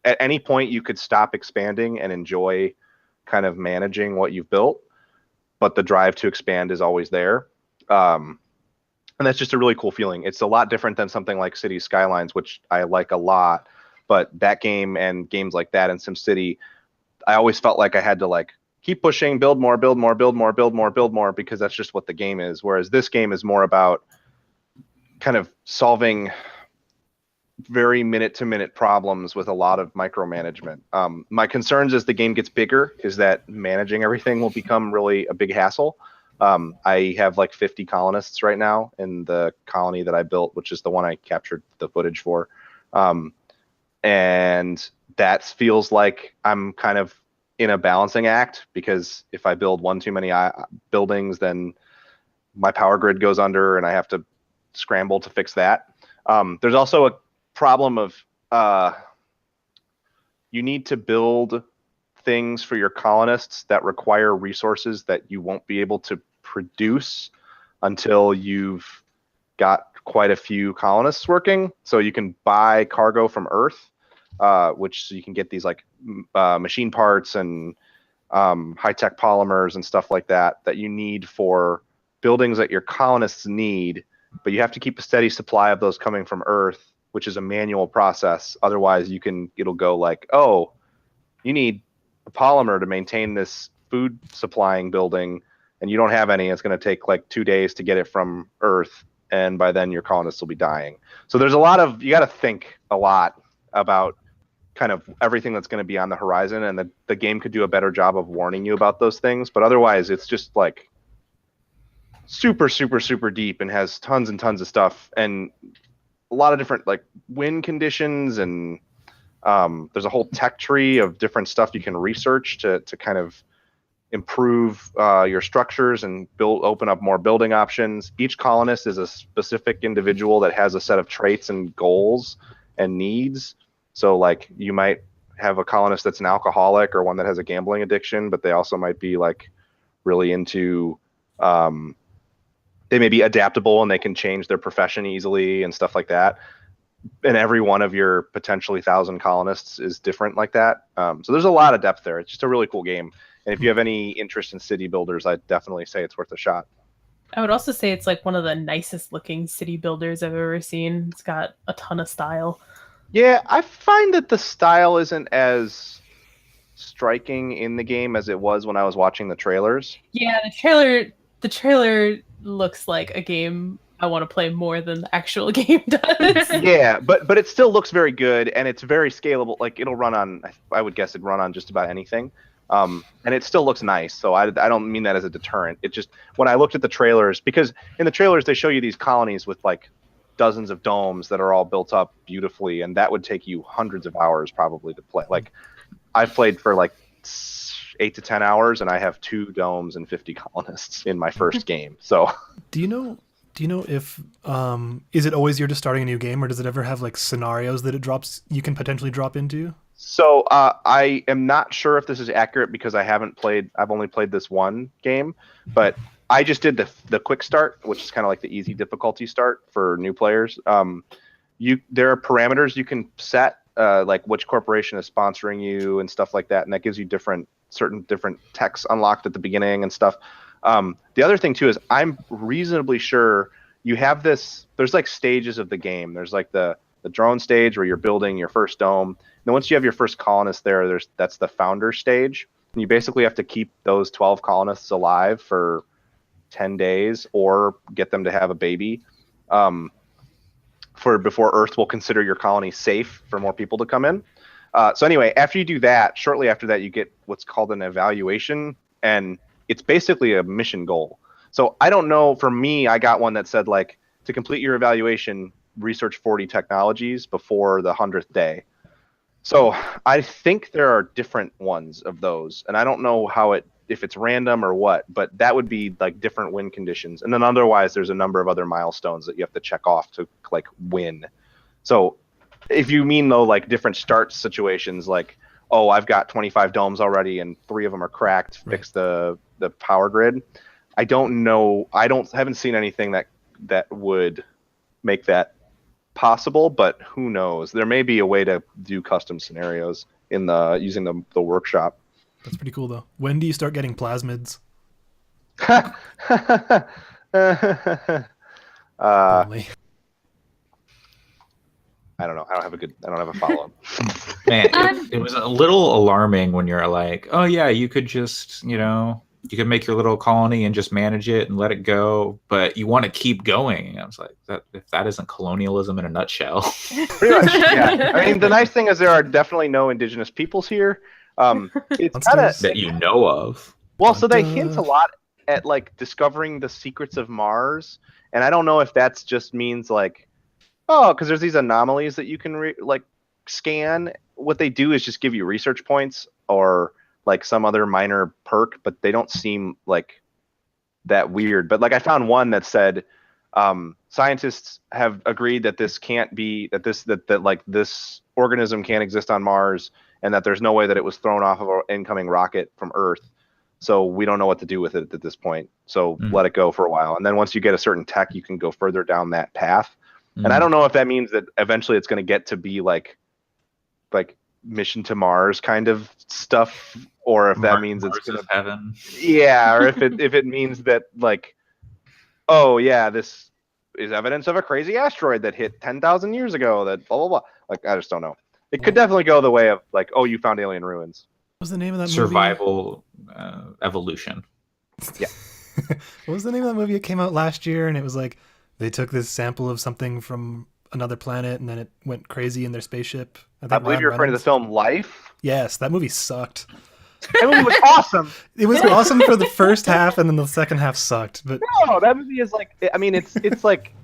at any point you could stop expanding and enjoy kind of managing what you've built, but the drive to expand is always there. And that's just a really cool feeling. It's a lot different than something like Cities Skylines, which I like a lot, but that game and games like that in SimCity, I always felt like I had to like keep pushing, build more, build more, build more, build more, build more, because that's just what the game is. Whereas this game is more about kind of solving very minute-to-minute problems with a lot of micromanagement. My concerns as the game gets bigger is that managing everything will become really a big hassle. I have like 50 colonists right now in the colony that I built, which is the one I captured the footage for. And that feels like I'm kind of in a balancing act, because if I build one too many buildings, then my power grid goes under and I have to scramble to fix that. There's also a problem of you need to build things for your colonists that require resources that you won't be able to produce until you've got quite a few colonists working. So you can buy cargo from Earth, which so you can get these like machine parts and high-tech polymers and stuff like that that you need for buildings that your colonists need, but you have to keep a steady supply of those coming from Earth, which is a manual process. Otherwise, it'll go like, oh, you need a polymer to maintain this food supplying building, and you don't have any. It's going to take like 2 days to get it from Earth, and by then your colonists will be dying. So there's you got to think a lot about kind of everything that's going to be on the horizon, and the game could do a better job of warning you about those things. But otherwise, it's just like super, super, super deep and has tons and tons of stuff and a lot of different like wind conditions, and there's a whole tech tree of different stuff you can research to kind of improve your structures and open up more building options. Each colonist is a specific individual that has a set of traits and goals and needs. So like you might have a colonist that's an alcoholic or one that has a gambling addiction, but they also might be like really into they may be adaptable and they can change their profession easily and stuff like that. And every one of your potentially 1,000 colonists is different like that. So there's a lot of depth there. It's just a really cool game. And if you have any interest in city builders, I'd definitely say it's worth a shot. I would also say it's like one of the nicest looking city builders I've ever seen. It's got a ton of style. Yeah, I find that the style isn't as striking in the game as it was when I was watching the trailers. Yeah, the trailer looks like a game I want to play more than the actual game does. Yeah, but it still looks very good, and it's very scalable. Like it'll run on, I would guess it'd run on just about anything. And it still looks nice, so I don't mean that as a deterrent. It just, when I looked at the trailers, because in the trailers they show you these colonies with like dozens of domes that are all built up beautifully, and that would take you hundreds of hours probably to play. Like I've played for like 8 to 10 hours, and I have 2 domes and 50 colonists in my first game. So Do you know if is it always you're just starting a new game, or does it ever have like scenarios that you can potentially drop into? So I am not sure if this is accurate because I've only played this one game, but I just did the quick start, which is kind of like the easy difficulty start for new players. There are parameters you can set, like which corporation is sponsoring you and stuff like that, and that gives you certain different techs unlocked at the beginning and stuff. The other thing too is I'm reasonably sure you have this. There's like stages of the game. There's like the drone stage where you're building your first dome. And then once you have your first colonist that's the founder stage. And you basically have to keep those 12 colonists alive for 10 days or get them to have a baby before Earth will consider your colony safe for more people to come in. So anyway, after you do that, shortly after that, you get what's called an evaluation, and it's basically a mission goal. So I don't know, for me, I got one that said like, to complete your evaluation, research 40 technologies before the 100th day. So I think there are different ones of those, and I don't know if it's random or what, but that would be like different win conditions. And then otherwise there's a number of other milestones that you have to check off to like win. So if you mean though like different start situations, like oh, I've got 25 domes already and 3 of them are cracked. Fix the power grid. I don't know. Haven't seen anything that would make that possible, but who knows? There may be a way to do custom scenarios in using the workshop. That's pretty cool, though. When do you start getting plasmids? Only. I don't know. I don't have a follow-up. Man, it was a little alarming when you're like, oh yeah, you could just, you could make your little colony and just manage it and let it go, but you want to keep going. And I was like, if that isn't colonialism in a nutshell. Pretty much, yeah. I mean, the nice thing is there are definitely no indigenous peoples here. It's kind of that you know of. Well, so they hint a lot at like discovering the secrets of Mars, and I don't know if that's just means like, oh, because there's these anomalies that you can scan. What they do is just give you research points or like some other minor perk, but they don't seem like that weird. But like I found one that said scientists have agreed that this can't be that like this organism can't exist on Mars, and that there's no way that it was thrown off of an incoming rocket from Earth. So we don't know what to do with it at this point. So let it go for a while. And then once you get a certain tech, you can go further down that path. And I don't know if that means that eventually it's going to get to be like mission to Mars kind of stuff, or if that means it's going to heaven. Yeah, or if it means that like, oh yeah, this is evidence of a crazy asteroid that hit 10,000 years ago. That blah blah blah. Like I just don't know. It could definitely go the way of like, oh, you found alien ruins. What was the name of that Survival evolution. Yeah. What was the name of that movie? It came out last year, and it was like they took this sample of something from another planet, and then it went crazy in their spaceship. I believe you're referring to the film Life. Yes, that movie sucked. That movie was awesome. It was awesome for the first half, and then the second half sucked. But no, that movie is like, I mean, it's like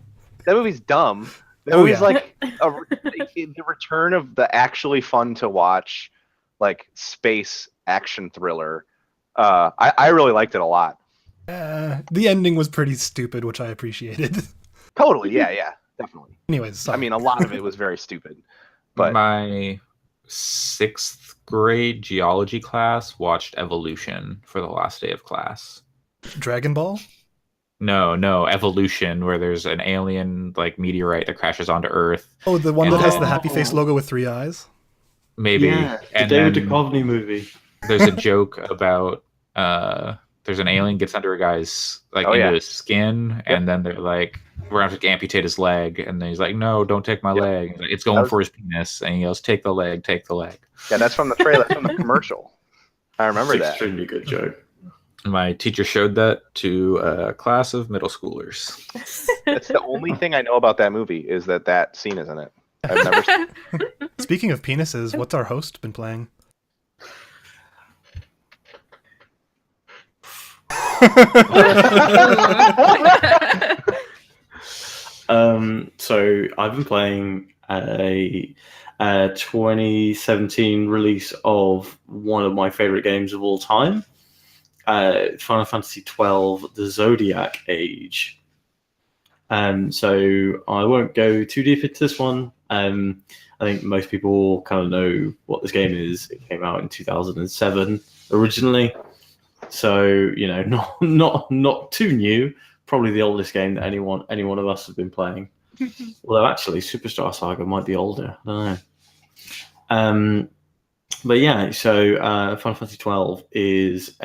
that movie's dumb. That movie's like the return of the actually fun to watch, like space action thriller. I really liked it a lot. The ending was pretty stupid, which I appreciated. Totally, yeah, definitely. Anyways, sorry. I mean, a lot of it was very stupid. But my 6th grade geology class watched Evolution for the last day of class. Dragon Ball? No, Evolution, where there's an alien like meteorite that crashes onto Earth. Oh, the one that has the happy face logo with 3 eyes? Maybe. Yeah, and the David then Duchovny movie. There's a joke about there's an alien gets under a guy's into his skin, and then they're like, we're gonna have to amputate his leg, and then he's like, no, don't take my leg. Like, it's going for his penis, and he goes, take the leg. Yeah, that's from the trailer, from the commercial. I remember that. Extremely good joke. My teacher showed that to a class of middle schoolers. That's the only thing I know about that movie is that scene is in it. I've never seen it. Speaking of penises, what's our host been playing? So I've been playing a 2017 release of one of my favorite games of all time, Final Fantasy XII: The Zodiac Age. So I won't go too deep into this one. I think most people kind of know what this game is. It came out in 2007 originally. So, not too new. Probably the oldest game that any one of us has been playing. Although actually, Superstar Saga might be older. I don't know. But yeah, so Final Fantasy XII is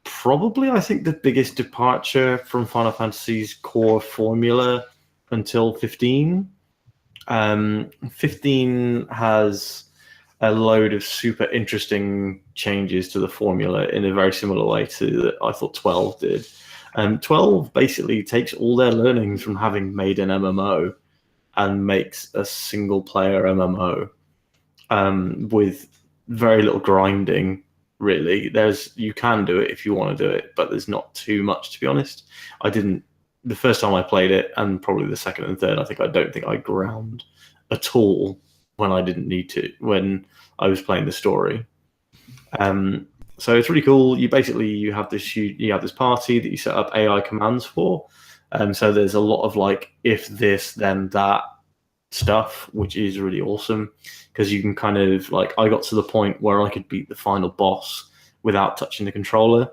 probably I think the biggest departure from Final Fantasy's core formula until 15. 15 has a load of super interesting changes to the formula in a very similar way to that I thought 12 did. 12 basically takes all their learnings from having made an MMO and makes a single player MMO with very little grinding, really. You can do it if you want to do it, but there's not too much, to be honest. The first time I played it, and probably the second and third, I don't think I ground at all when I didn't need to, when I was playing the story. So it's really cool. You have this party that you set up AI commands for. So there's a lot of if this, then that stuff, which is really awesome because you can kind of like, I got to the point where I could beat the final boss without touching the controller.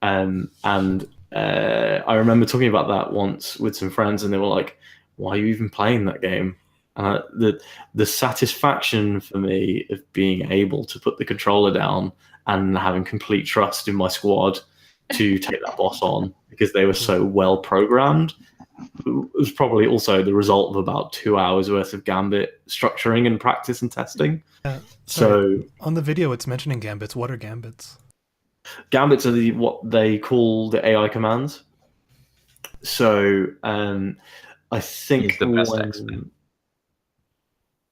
And I remember talking about that once with some friends, and they were like, "Why are you even playing that game?" The satisfaction for me of being able to put the controller down and having complete trust in my squad to take that boss on because they were so well programmed was probably also the result of about 2 hours worth of Gambit structuring and practice and testing. So on the video, it's mentioning gambits. What are gambits? Gambits are what they call the AI commands. So I think He's the best X-Men.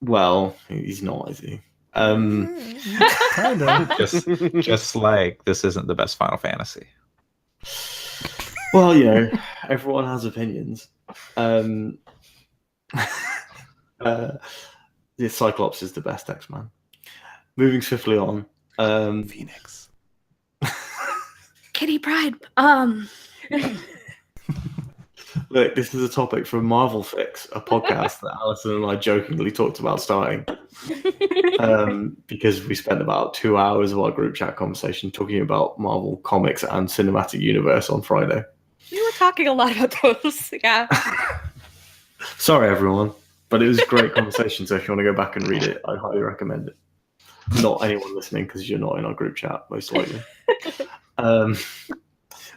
Well, he's not, is he? Kind of. Just like this isn't the best Final Fantasy. Well, everyone has opinions. The Cyclops is the best X-Man. Moving swiftly on. Phoenix. Kitty Pride. Look, this is a topic from Marvel Fix, a podcast that Alison and I jokingly talked about starting. Because we spent about 2 hours of our group chat conversation talking about Marvel Comics and Cinematic Universe on Friday. We were talking a lot about those. Yeah. Sorry, everyone, but it was a great conversation. So if you want to go back and read it, I highly recommend it. Not anyone listening, because you're not in our group chat, most likely.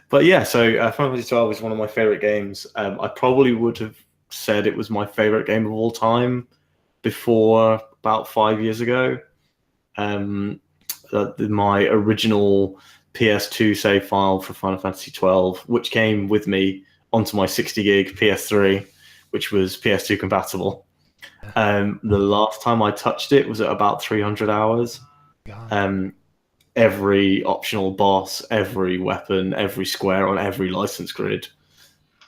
But yeah, so Final Fantasy XII is one of my favorite games. I probably would have said it was my favorite game of all time before about 5 years ago. My original PS2 save file for Final Fantasy XII, which came with me onto my 60 gig PS3, which was PS2 compatible. The last time I touched it was at about 300 hours. Every optional boss, every weapon, every square on every license grid.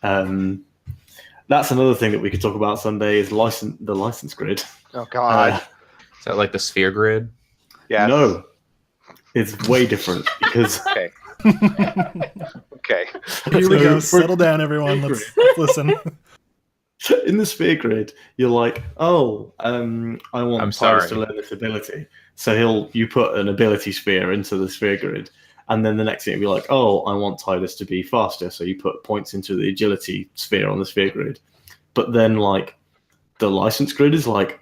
That's another thing that we could talk about Sunday is the license grid. Oh God! Is that like the sphere grid? Yeah. No, it's way different because. Okay. Okay. Here we go. So Settle down, everyone. Let's listen. In the sphere grid, you're like, I want Titus to learn this ability. So you put an ability sphere into the sphere grid, and then the next thing you'll be like, I want Titus to be faster. So you put points into the agility sphere on the sphere grid. But then like the license grid is like,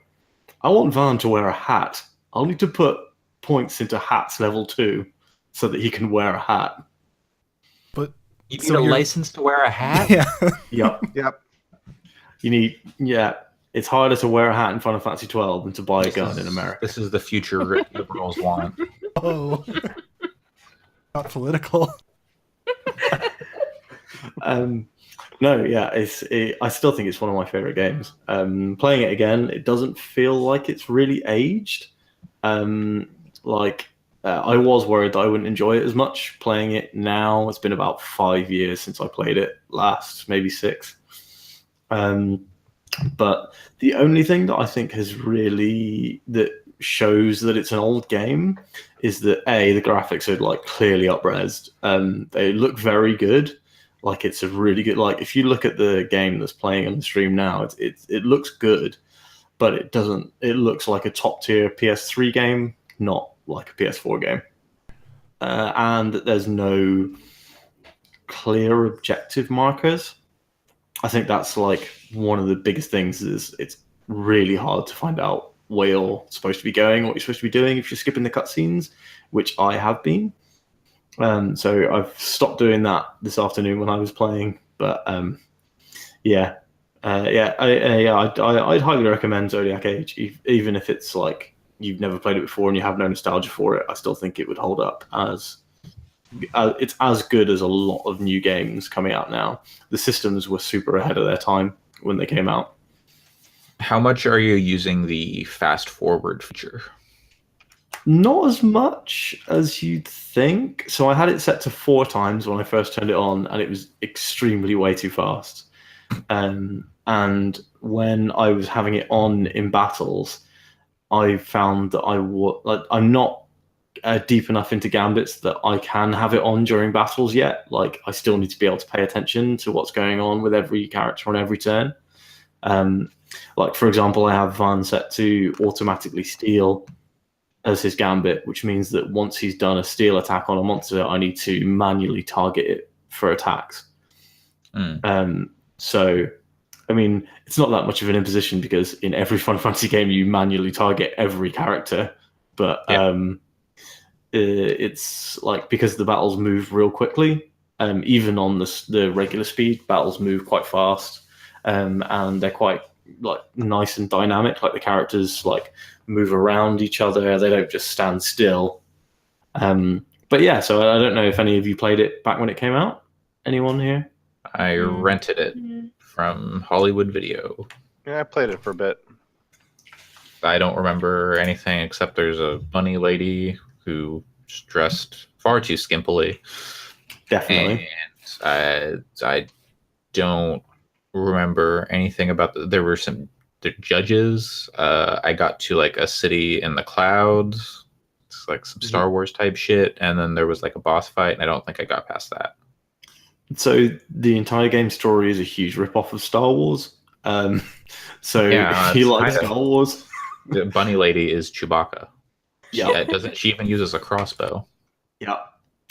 I want Van to wear a hat. I'll need to put points into hats level 2 so that he can wear a hat. But you need a license to wear a hat? Yeah. Yep. You need, it's harder to wear a hat in Final Fantasy 12 than to buy a gun in America. This is the future liberals want. Oh. Not political. I still think it's one of my favorite games. Playing it again, it doesn't feel like it's really aged. I was worried that I wouldn't enjoy it as much playing it now. It's been about 5 years since I played it last, maybe 6. But the only thing that I think that shows that it's an old game is that the graphics are like clearly up-resed. They look very good. Like it's a really good. Like if you look at the game that's playing on the stream now, it looks good, but it doesn't. It looks like a top-tier PS3 game, not like a PS4 game. And there's no clear objective markers. I think that's like one of the biggest things is it's really hard to find out where you're supposed to be going, what you're supposed to be doing if you're skipping the cutscenes, which I have been. So I've stopped doing that this afternoon when I was playing. But I'd highly recommend Zodiac Age, even if it's like you've never played it before and you have no nostalgia for it. I still think it would hold up as it's as good as a lot of new games coming out now. The systems were super ahead of their time when they came out. How much are you using the fast forward feature? Not as much as you'd think. So I had it set to 4 times when I first turned it on, and it was extremely way too fast. And when I was having it on in battles, I found that I'm not deep enough into gambits that I can have it on during battles yet. Like I still need to be able to pay attention to what's going on with every character on every turn. Like, for example, I have Van set to automatically steal as his gambit, which means that once he's done a steal attack on a monster, I need to manually target it for attacks. So, I mean, it's not that much of an imposition because in every Final Fantasy game you manually target every character, but it's like because the battles move real quickly, even on the regular speed, battles move quite fast, and they're quite like nice and dynamic. Like the characters like move around each other; they don't just stand still. But yeah, so I don't know if any of you played it back when it came out. Anyone here? I rented it from Hollywood Video. Yeah, I played it for a bit. I don't remember anything except there's a bunny lady who just dressed far too skimpily. Definitely. And I don't remember anything about there were some judges. I got to like a city in the clouds. It's like some Star Wars type shit. And then there was like a boss fight, and I don't think I got past that. So the entire game story is a huge ripoff of Star Wars. So if you like Star Wars, the bunny lady is Chewbacca. Yeah, doesn't she even uses a crossbow? Yeah.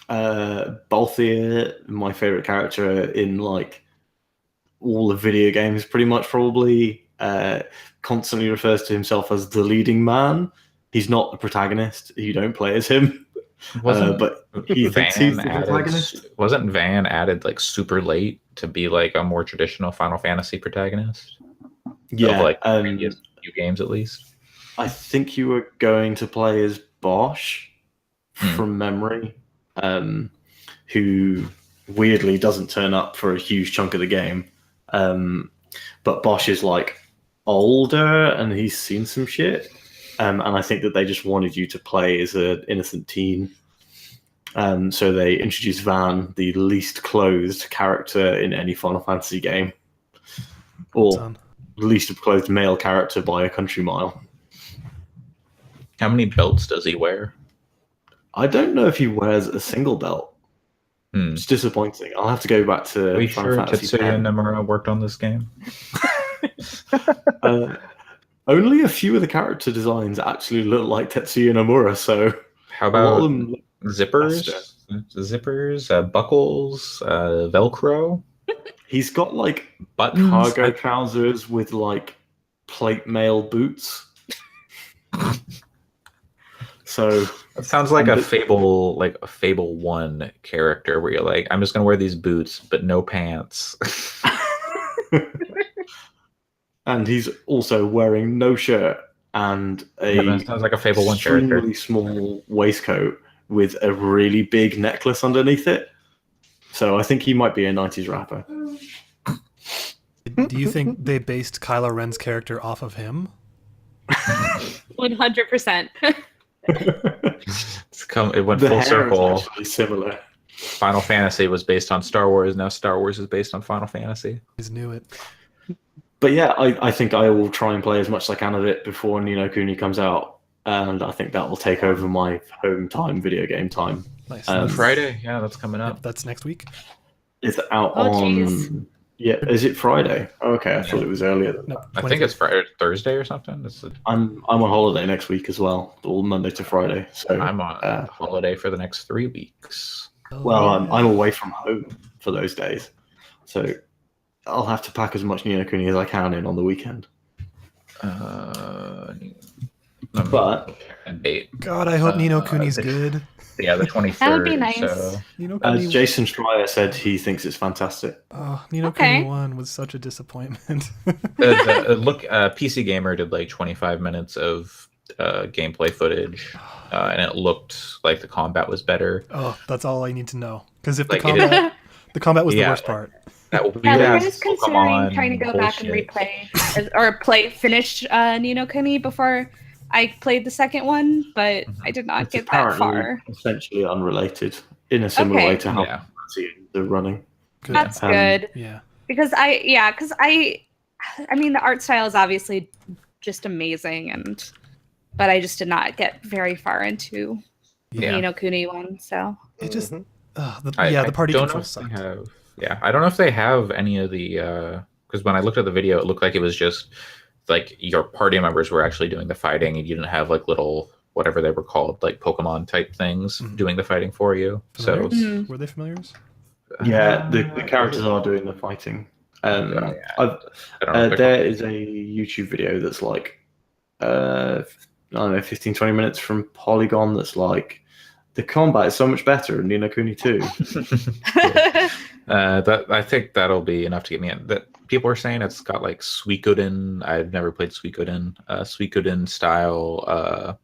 Balthier, my favorite character in like all the video games, pretty much probably, constantly refers to himself as the leading man. He's not the protagonist. You don't play as him. But he thinks he's the protagonist. Wasn't Van added like super late to be like a more traditional Final Fantasy protagonist? Yeah, of, like previous few games at least. I think you were going to play as Bosch from memory, who weirdly doesn't turn up for a huge chunk of the game. But Bosch is like older and he's seen some shit. And I think that they just wanted you to play as an innocent teen. So they introduced Van, the least clothed character in any Final Fantasy game. Or least clothed male character by a country mile. How many belts does he wear? I don't know if he wears a single belt. It's disappointing. I'll have to go back to Are we Final sure Fantasy Tetsuya X. Nomura worked on this game? Only a few of the character designs actually look like Tetsuya Nomura, so how about zippers? Zippers, buckles, Velcro? He's got like buttons, cargo trousers with like plate mail boots. So it sounds like a Fable 1 character where you're like, I'm just gonna wear these boots but no pants. And he's also wearing no shirt and that sounds like a Fable 1 character. Extremely small waistcoat with a really big necklace underneath it. So I think he might be a 90s rapper. Do you think they based Kylo Ren's character off of him? 100%. It went full circle. Is actually similar. Final Fantasy was based on Star Wars. Now Star Wars is based on Final Fantasy. I just knew it. But yeah, I think I will try and play as much as I can of it before Ni no Kuni comes out. And I think that will take over my home time, video game time. Nice. Friday? Yeah, that's coming up. Yep, that's next week. It's out on... Yeah, is it Friday? Okay, I thought it was earlier than that. I think it's Friday, Thursday or something. I'm on holiday next week as well, all Monday to Friday. So I'm on holiday for the next 3 weeks. I'm away from home for those days, so I'll have to pack as much Ni no Kuni as I can in on the weekend. But God, I hope Ni no Kuni's good. Yeah, the 23rd. That would be nice. So. As Jason Schreier said, he thinks it's fantastic. Oh, Ni no Kuni 1 was such a disappointment. PC Gamer did like 25 minutes of gameplay footage, and it looked like the combat was better. Oh, that's all I need to know. Because if the combat was the worst part. I was considering trying to go back and replay or finish Ni no Kuni before I played the second one, but I did not get that far. Essentially unrelated in a similar way to how they're running. Good. That's good. Yeah. Because I mean, the art style is obviously just amazing, but I just did not get very far into Ni no Kuni 1. So it just the party control sucked. I don't know if they have any of the because when I looked at the video, it looked like it was just like your party members were actually doing the fighting, and you didn't have like little whatever they were called, like Pokemon type things doing the fighting for you. Familiars? So Were they familiars? Yeah, the characters are doing the fighting. I don't know. There is a YouTube video that's like, I don't know, 15, 20 minutes from Polygon that's like, the combat is so much better in Ni no Kuni 2. That I think that'll be enough to get me in. That people are saying it's got like Suikoden. I've never played Suikoden. Suikoden style,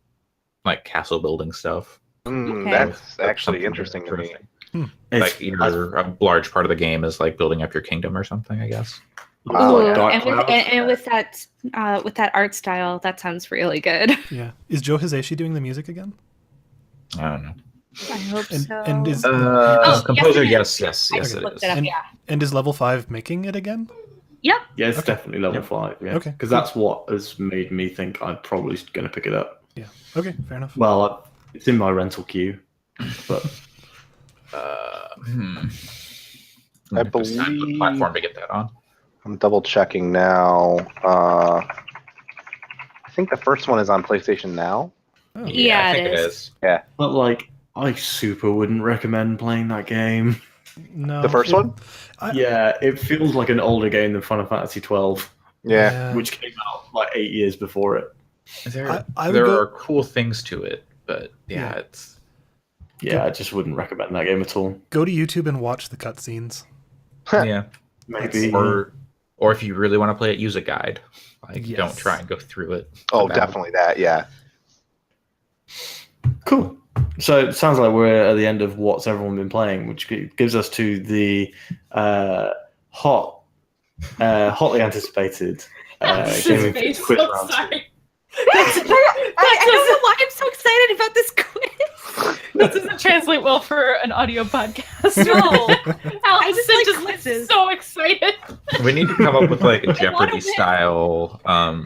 like castle building stuff. Okay. That's actually something interesting to me. Like a large part of the game is like building up your kingdom or something, I guess. Ooh, Dark and with that art style, that sounds really good. Yeah. Is Joe Hisaishi doing the music again? I don't know. I hope And, so. and is Composer, yes, yes, I it just is. looked it up, And- yeah. and is level 5 making it again? Yep. Yeah, it's Okay. definitely level 5. Yeah. Okay, Because cool. that's what has made me think I'm probably going to pick it up. Yeah. Okay, fair enough. Well, it's in my rental queue, but I Just not the believe- platform to get that on. I'm double checking now. I think the first one is on PlayStation Now. Oh. Yeah, I it think is. but like I super wouldn't recommend playing that game. No. The first one? Yeah, it feels like an older game than Final Fantasy 12, Yeah. which came out like 8 years before it. There, I would there go- are cool things to it, but Yeah. it's Yeah, I just wouldn't recommend that game at all. Go to YouTube and watch the cutscenes. yeah. Maybe. Or if you really want to play it, use a guide. Like, Yes. don't try and go through it. Oh, without- definitely that. Yeah. Cool. So it sounds like we're at the end of what's everyone been playing, which gives us to the hotly anticipated gaming Face, quiz I'm round. sorry. I don't know why I'm so excited about this quiz. That doesn't translate well for an audio podcast. No. Allison just like just quizzes. looks so excited. We need to come up with like a wanna Jeopardy win. style,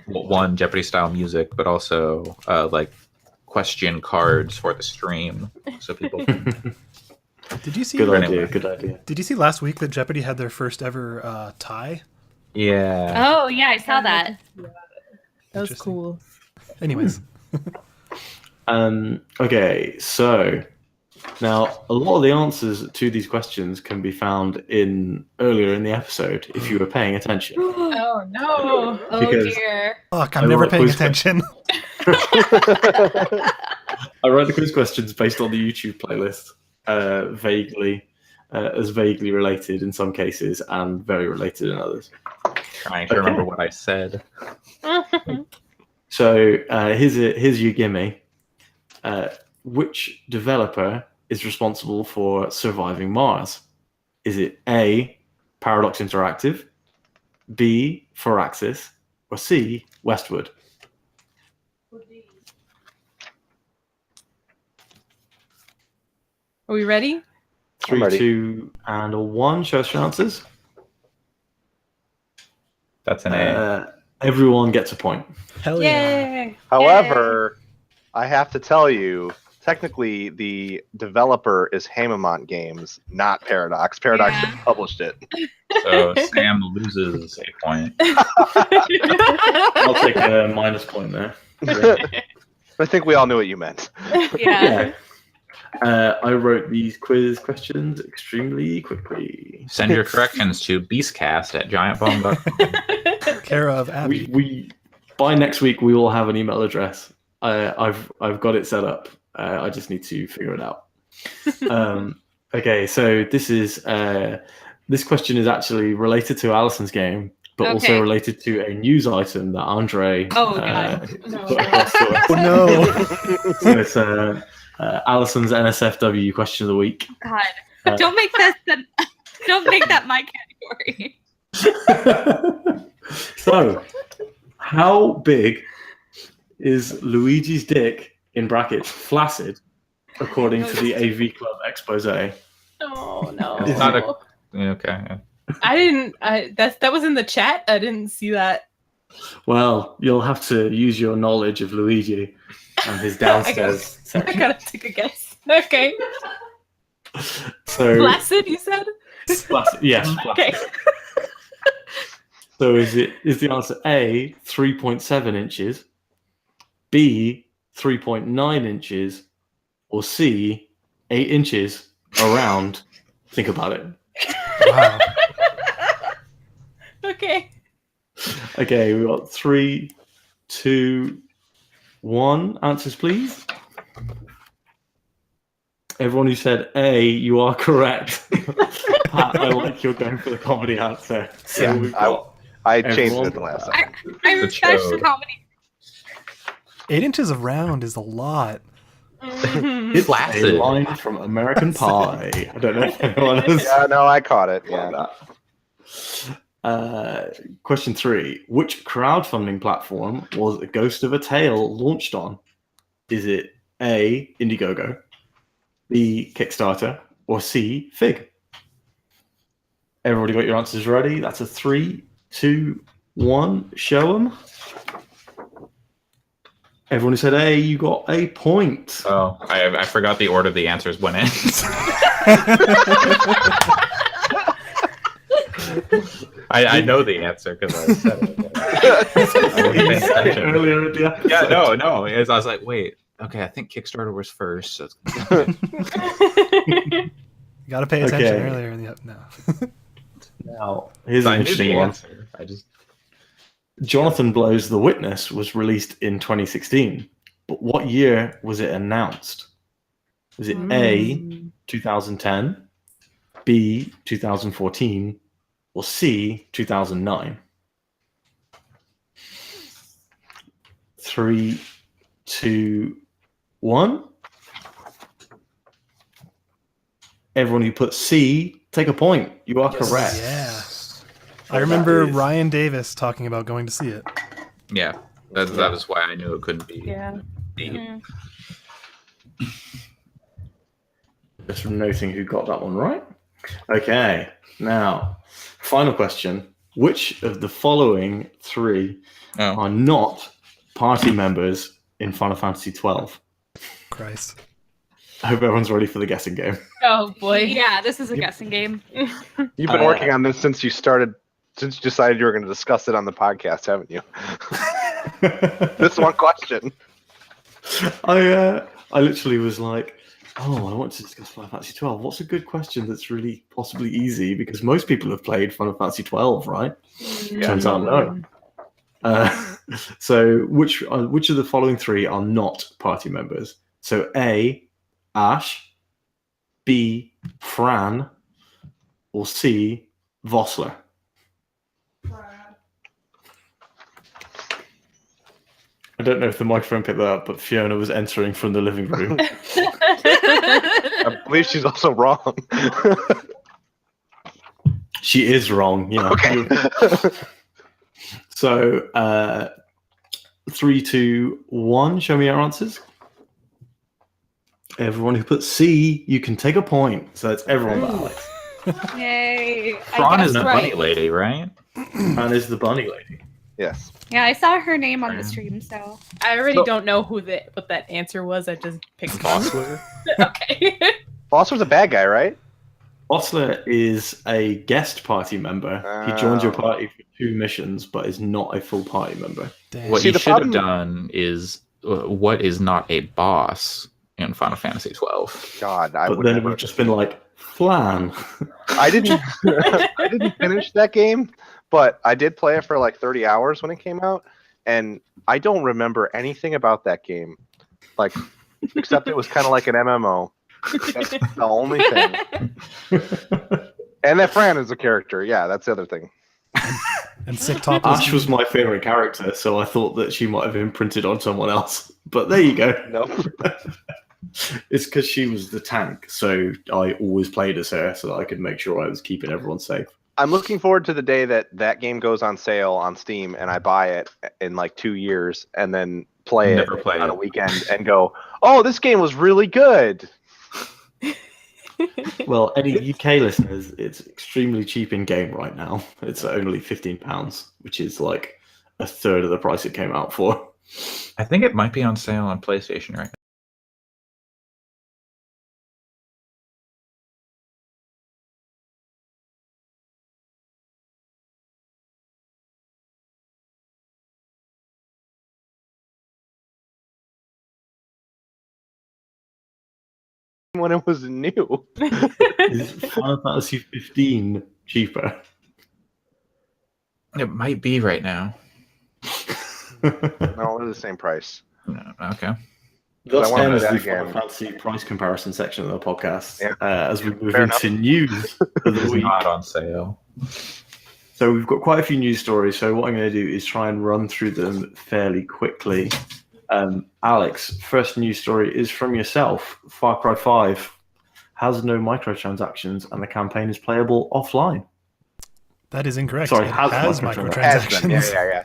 one Jeopardy style music, but also like question cards for the stream, so people. Can... Did you see? Good Anyway. idea. Good idea. Did you see last week that Jeopardy had their first ever tie? Yeah. Oh, yeah, I saw that. That was Interesting. cool. Anyways, Okay, so now a lot of the answers to these questions can be found earlier in the episode if you were paying attention. Oh no. Oh, Because- dear. fuck, I I'm never wrote paying quiz attention. I wrote the quiz questions based on the YouTube playlist, as vaguely related in some cases and very related in others. Trying to Okay. remember what I said. So here's your gimme. Which developer is responsible for Surviving Mars? Is it A, Paradox Interactive, B, Firaxis, or C, Westwood? Are we ready? 3, ready. 2, and 1. Show us your answers. That's an A. Everyone gets a point. Hell yeah. Yay. However, I have to tell you, technically, the developer is Hamamont Games, not Paradox. Paradox Yeah. just published it. So Sam loses a point. I'll take a minus point there. I think we all knew what you meant. Yeah. I wrote these quiz questions extremely quickly. Send your corrections to beastcast@giantbomb.com. Care of Abby. We by next week we will have an email address. I've got it set up. I just need to figure it out. Okay, so this question is actually related to Alison's game, but also Okay. related to a news item that Andre Oh, God. put across to us. Oh no. So it's Alison's NSFW question of the week. God. Uh, Don't make that my category. So, how big is Luigi's dick in brackets flaccid, according to the AV Club expose? No, no. It's not a- Okay. I didn't. That was in the chat. I didn't see that. Well, you'll have to use your knowledge of Luigi and his downstairs I section. gotta take a guess. Okay. So, Flaccid, you said? flaccid, yes. Okay. So is the answer A, 3.7 inches, B, 3.9 inches, or C, 8 inches around? Think about it. Wow. Okay. Okay, we got 3, 2, 1. Answers, please. Everyone who said A, you are correct. Pat, I like you're going for the comedy answer. So Yeah, we've got I changed it everyone- at the last second. I The refreshed the chode. comedy. 8 inches around is a lot. Mhm. It's a Flaccid. line from American Pie. I don't know if anyone has Yeah, no, I caught it. got Yeah. that. Question 3. Which crowdfunding platform was A Ghost of a Tale launched on? Is it A, Indiegogo, B, Kickstarter, or C, Fig? Everybody got your answers ready? That's a 3, 2, 1. Show them. Everyone who said A, you got a point. Oh, I forgot the order the answers went in. I know the answer because I said it. You said it earlier in the episode. Yeah, no. I was like, wait, okay, I think Kickstarter was first. So You gotta pay attention Okay. earlier in the no. Now, here's an I knew interesting the one. answer. I just Jonathan Blow's The Witness was released in 2016, but what year was it announced? Was it A, 2010, B, 2014, or C, 2009? 3, 2, 1. Everyone who put C, take a point. You are correct. Yeah. I remember is- Ryan Davis talking about going to see it. yeah. That was why I knew it couldn't be. Yeah. B. Just from noting who got that one right. Okay, now, final question. Which of the following 3 Oh, are not party members in Final Fantasy XII? Christ. I hope everyone's ready for the guessing game. Oh boy. Yeah, this is a guessing game. You've been working on this since you decided you were going to discuss it on the podcast, haven't you? This one question. I literally was like, oh, I want to discuss Final Fantasy XII. What's a good question that's really possibly easy? Because most people have played Final Fantasy XII, right? Turns out no. So which of the following 3 are not party members? So A, Ash, B, Fran, or C, Vossler? I don't know if the microphone picked that up, but Fiona was entering from the living room. I believe she's also wrong. She is wrong, yeah. Okay. So 3, 2, 1. Show me your answers. Everyone who put C, you can take a point. So that's everyone but Alex. Yay. Prawn I is the guessed bunny right. lady, right? And is the bunny lady. Yes. Yeah, I saw her name on the stream, so. I already So- don't know what that answer was. I just picked one. Vossler? Okay. Foster's a bad guy, right? Vossler is a guest party member. He joins your Oh. party for 2 missions, but is not a full party member. Damn. What See, you the should have problem- done is what is not a boss in Final Fantasy XII. God, I But would then it never. would have just been like, Flan. I didn't. I didn't finish that game, but I did play it for like 30 hours when it came out, and I don't remember anything about that game, like except it was kind of like an MMO. That's the only thing. And that Fran is a character. Yeah, that's the other thing. And sick top Ash was my favorite character, so I thought that she might have imprinted on someone else. But there you go. Nope. It's because she was the tank, so I always played as her so that I could make sure I was keeping everyone safe. I'm looking forward to the day that game goes on sale on Steam and I buy it in like 2 years and then play Never it play on it. a weekend and go, oh, this game was really good. Well, any UK listeners, it's extremely cheap in game right now. It's only £15, which is like a third of the price it came out for. I think it might be on sale on PlayStation right now. when it was new. Is Final Fantasy 15 cheaper? It might be right now. No, they're the same price. No, okay. Thus I wanna ends play the that Final again. Fantasy price comparison section of the podcast. Yeah. As we move Fair into news of the It's week. not on sale. So we've got quite a few news stories. So what I'm going to do is try and run through them fairly quickly. Alex, first news story is from yourself. Far Cry 5 has no microtransactions and the campaign is playable offline. That is incorrect. Sorry, it has has microtransactions. microtransactions. Yeah.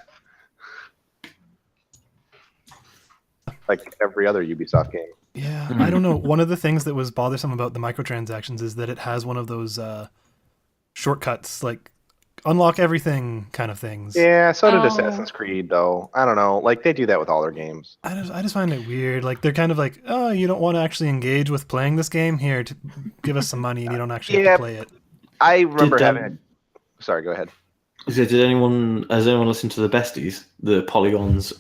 Like every other Ubisoft game. Yeah, I don't know. One of the things that was bothersome about the microtransactions is that it has one of those shortcuts, like unlock everything kind of things. Yeah, so did Oh. Assassin's Creed, though. I don't know. Like, they do that with all their games. I just find it weird. Like, they're kind of like, oh, you don't want to actually engage with playing this game? Here, to give us some money, and you don't actually have to play it. I remember Did, having Sorry, go ahead. Has anyone listened to the Besties, the Polygons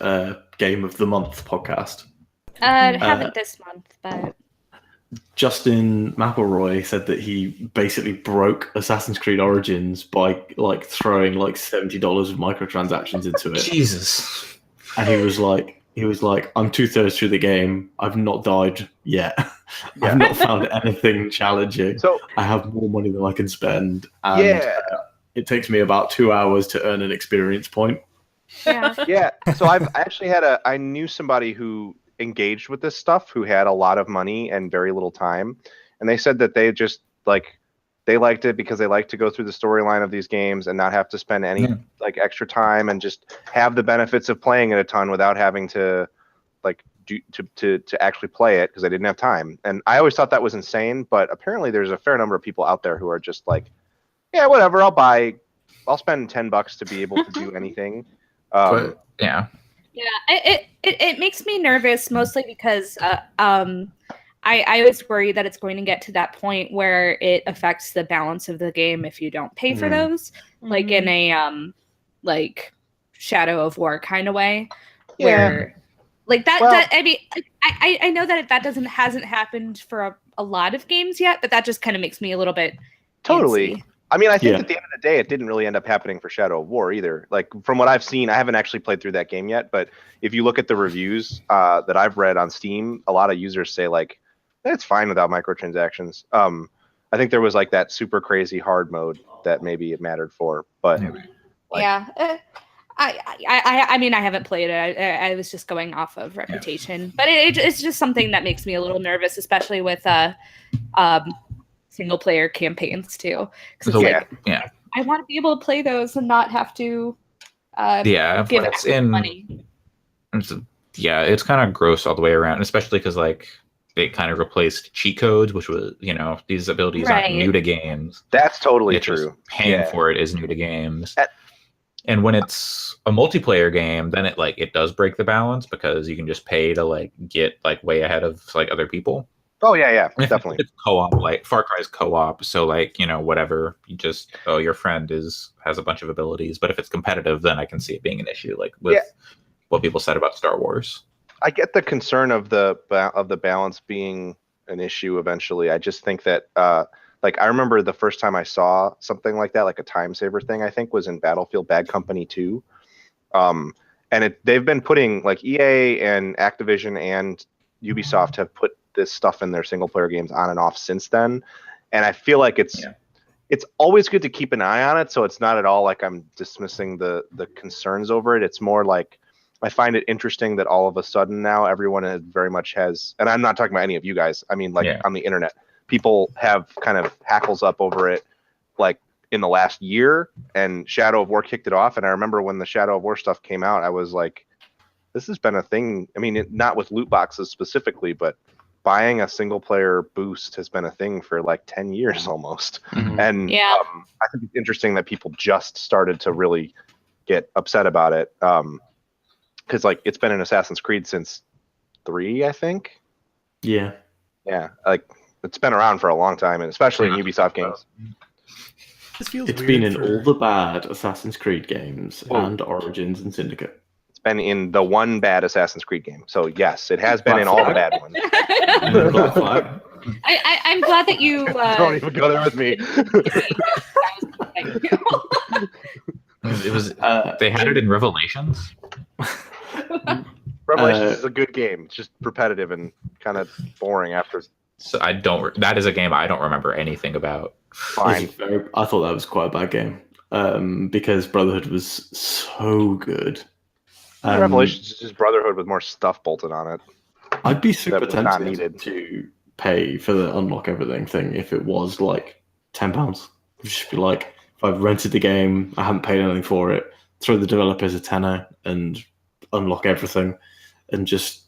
Game of the Month podcast? Haven't this month, but Justin McElroy said that he basically broke Assassin's Creed Origins by like throwing like $70 of microtransactions into it. Jesus. And he was like, I'm 2/3 through the game. I've not died yet. Yeah. I've not found anything challenging. So, I have more money than I can spend. And it takes me about 2 hours to earn an experience point. yeah. yeah. So I actually I knew somebody who engaged with this stuff who had a lot of money and very little time. And they said that they just they liked it because they like to go through the storyline of these games and not have to spend any like extra time and just have the benefits of playing it a ton without having to like to actually play it because they didn't have time. And I always thought that was insane, but apparently there's a fair number of people out there who are just like, yeah, whatever, I'll spend $10 to be able to do anything. But, yeah. Yeah, it makes me nervous mostly because I always worry that it's going to get to that point where it affects the balance of the game if you don't pay for those, like in a like Shadow of War kind of way, where like that. Well- that I mean, I know that hasn't happened for a lot of games yet, but that just kind of makes me a little bit Totally. antsy. I mean, I think Yeah. at the end of the day, it didn't really end up happening for Shadow of War either. Like, from what I've seen, I haven't actually played through that game yet, but if you look at the reviews that I've read on Steam, a lot of users say, like, it's fine without microtransactions. I think there was, like, that super crazy hard mode that maybe it mattered for, but... Like- Yeah. I mean, I haven't played it. I was just going off of reputation, but it's just something that makes me a little nervous, especially with single player campaigns too. 'Cause it's like, I want to be able to play those and not have to give it's extra money. It's kind of gross all the way around, especially because like it kind of replaced cheat codes, which was these abilities aren't new to games. That's totally It's just true. paying for it is new to games. And when it's a multiplayer game, then it does break the balance because you can just pay to like get like way ahead of like other people. Oh, yeah, definitely. It's co-op, like Far Cry's co-op, so like whatever, you just your friend has a bunch of abilities. But if it's competitive, then I can see it being an issue, like with what people said about Star Wars. I get the concern of the balance being an issue eventually. I just think that like I remember the first time I saw something like that, like a time saver thing, I think was in Battlefield Bad Company 2. And they've been putting like EA and Activision and Ubisoft have put this stuff in their single player games on and off since then. And I feel like it's always good to keep an eye on it. So it's not at all like I'm dismissing the concerns over it. It's more like I find it interesting that all of a sudden now everyone very much has, and I'm not talking about any of you guys. I mean, like on the internet, people have kind of hackles up over it, like in the last year, and Shadow of War kicked it off. And I remember when the Shadow of War stuff came out, I was like, this has been a thing. I mean, not with loot boxes specifically, but buying a single player boost has been a thing for like 10 years almost. And I think it's interesting that people just started to really get upset about it. Because like it's been in Assassin's Creed since 3, I think. Yeah, like it's been around for a long time, and especially in Ubisoft games. This feels It's weird been in for- all the bad Assassin's Creed games and Origins and Syndicate. It's been in the one bad Assassin's Creed game. So yes, it has been in all the bad ones. Black Flag. I'm glad that you Don't even go there with me. It was. They had it in Revelations. Revelations is a good game. It's just repetitive and kind of boring after. So I don't. That is a game I don't remember anything about. Fine. I thought that was quite a bad game because Brotherhood was so good. Revelations is just Brotherhood with more stuff bolted on it. I'd be super was not tempted needed. to pay for the unlock everything thing if it was like £10. Just be like, if I've rented the game, I haven't paid anything for it, throw the developers a tenner and unlock everything, and just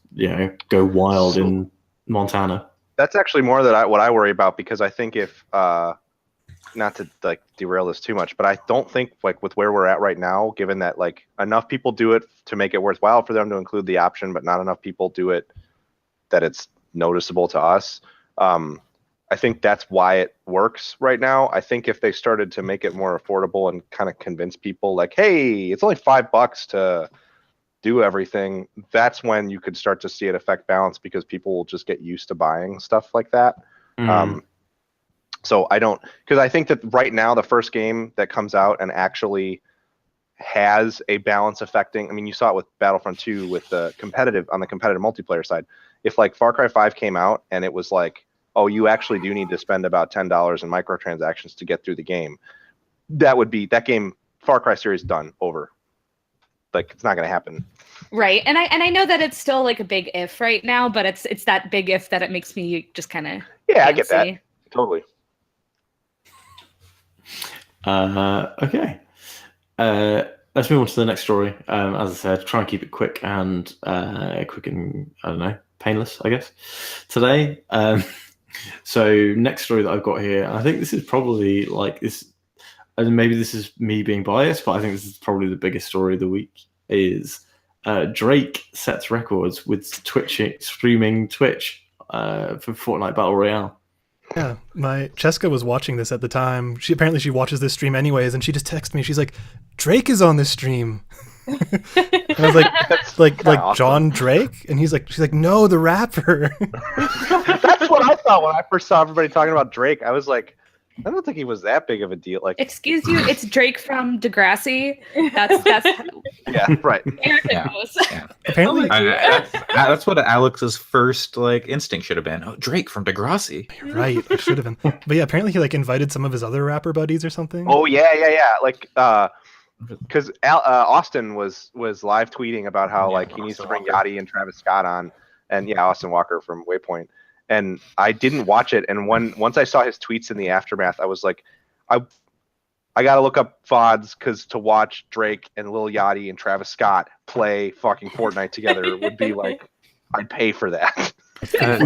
go wild in Montana. That's actually more that what I worry about, because I think if not to like derail this too much, but I don't think like with where we're at right now, given that like enough people do it to make it worthwhile for them to include the option, but not enough people do it that it's noticeable to us. I think that's why it works right now. I think if they started to make it more affordable and kind of convince people like, hey, it's only $5 to do everything, that's when you could start to see it affect balance, because people will just get used to buying stuff like that. So because I think that right now the first game that comes out and actually has a balance affecting, I mean, you saw it with Battlefront 2 with the competitive multiplayer side. If like Far Cry 5 came out and it was like, oh, you actually do need to spend about $10 in microtransactions to get through the game, that game, Far Cry series, done, over. Like, it's not going to happen. Right. And I know that it's still like a big if right now, but it's that big if that it makes me just kind of I get that. Totally. Okay. Let's move on to the next story. As I said, try and keep it quick and I don't know, painless, I guess, today. So next story that I've got here, and I think this is probably like this, and maybe this is me being biased, but I think this is probably the biggest story of the week, is Drake sets records with streaming Twitch for Fortnite Battle Royale. Yeah, my Cheska was watching this at the time. She watches this stream anyways, and she just texted me. She's like, "Drake is on this stream." And I was like, like awesome. John Drake, and she's like, "No, the rapper." That's what I thought when I first saw everybody talking about Drake. I was like, I don't think he was that big of a deal. Like, excuse you, it's Drake from Degrassi. That's yeah, right. Yeah. Apparently, that's what Alex's first like instinct should have been. Oh, Drake from Degrassi. You're right, it should have been. But yeah, apparently he like invited some of his other rapper buddies or something. Oh yeah. Like, because Austin was live tweeting about how like he needs to bring Yachty and Travis Scott on, and Austin Walker from Waypoint. And I didn't watch it, and once I saw his tweets in the aftermath, I was like, I gotta look up VODs, because to watch Drake and Lil Yachty and Travis Scott play fucking Fortnite together would be like, I'd pay for that. There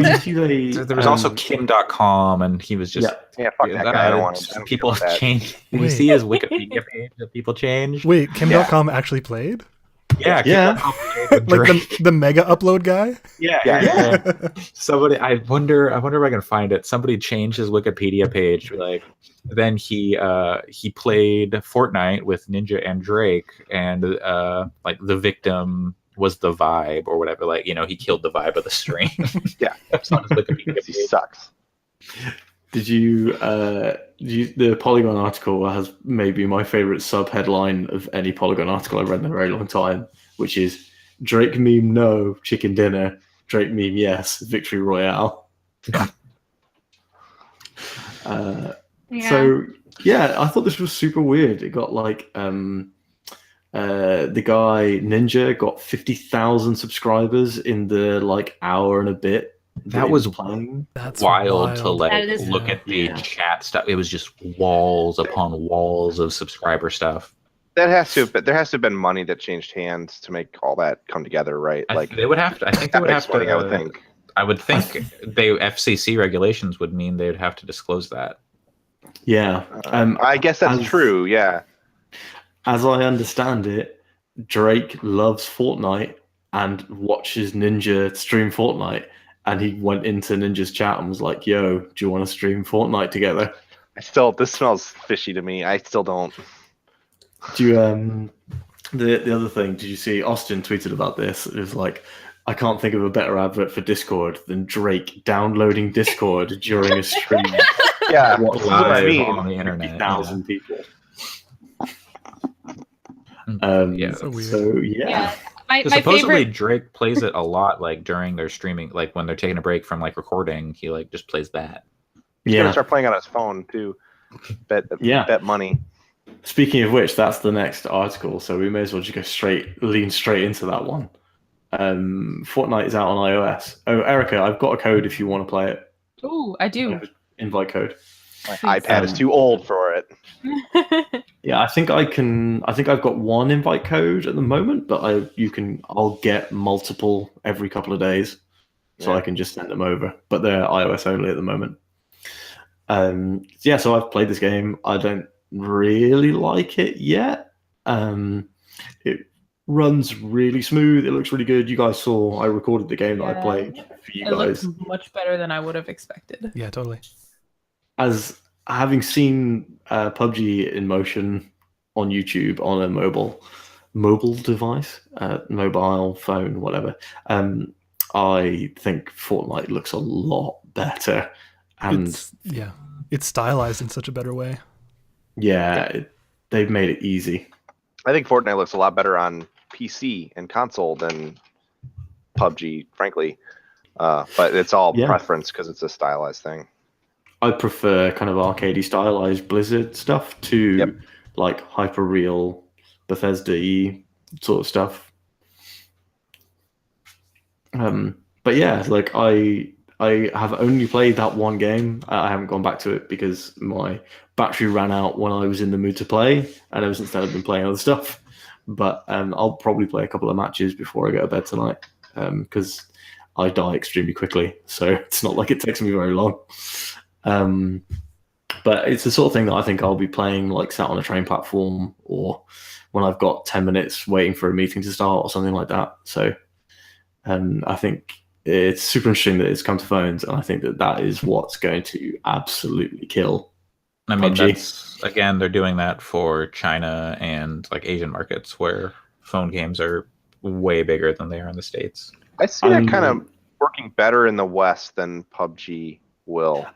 was also Kim.com, and he was just fuck that guy. I don't want him. People change. When you Wait. see his Wikipedia page that people change. Wait, Kim.com actually played? Yeah. Like the mega upload guy? Yeah. Somebody, I wonder if I can find it. Somebody changed his Wikipedia page. Like, then he played Fortnite with Ninja and Drake, and like the victim was the vibe or whatever. Like, he killed the vibe of the stream. Yeah, That's on his Wikipedia page. he sucks. Did you the Polygon article has maybe my favorite sub headline of any Polygon article I've read in a very long time, which is Drake meme no, chicken dinner, Drake meme yes, victory royale. So I thought this was super weird. It got like the guy Ninja got 50,000 subscribers in the like hour and a bit. That was playing. That's wild to That like is- look at the chat stuff. It was just walls upon walls of subscriber stuff. There has to have been money that changed hands to make all that come together, right? I think they would have to. I would think. I would think FCC regulations would mean they would have to disclose that. Yeah. I guess that's true. Yeah. As I understand it, Drake loves Fortnite and watches Ninja stream Fortnite. And he went into Ninja's chat and was like, "Yo, do you want to stream Fortnite together?" This smells fishy to me. I still don't. Do you the other thing? Did you see Austin tweeted about this? It was like I can't think of a better advert for Discord than Drake downloading Discord during a stream. Yeah, What, this is what I Live mean. on the internet. 50,000 people. Yeah. So weird. So yeah. My Supposedly favorite. Drake plays it a lot, like during their streaming, like when they're taking a break from like recording, he like just plays that. He's gonna Yeah. start playing on his phone too. Yeah. Bet money. Speaking of which, that's the next article, so we may as well just lean straight into that one. Fortnite is out on iOS. Oh, Erica, I've got a code if you want to play it. Ooh, I do. Invite code. My Please. iPad is too old for it. Yeah, I think I've got one invite code at the moment, but I'll get multiple every couple of days, so Yeah. I can just send them over. But they're iOS only at the moment. Yeah, so I've played this game. I don't really like it yet. It runs really smooth. It looks really good. You guys saw I recorded the game that I Yeah. played for you It guys. looks much better than I would have expected. Yeah, totally. As having seen PUBG in motion on YouTube on a mobile device, mobile phone, whatever, I think Fortnite looks a lot better. And It's stylized in such a better way. they've made it easy. I think Fortnite looks a lot better on PC and console than PUBG, frankly. But it's all preference because it's a stylized thing. I prefer kind of arcadey stylized Blizzard stuff to like hyper real Bethesda-y sort of stuff. But yeah, like I have only played that one game. I haven't gone back to it because my battery ran out when I was in the mood to play, and ever since then I've been playing other stuff. But I'll probably play a couple of matches before I go to bed tonight because I die extremely quickly, so it's not like it takes me very long. But it's the sort of thing that I think I'll be playing like sat on a train platform or when I've got 10 minutes waiting for a meeting to start or something like that. So I think it's super interesting that it's come to phones, and I think that is what's going to absolutely kill I mean, PUBG. that's again, they're doing that for China and like Asian markets where phone games are way bigger than they are in the States. I see that kind of working better in the West than PUBG will.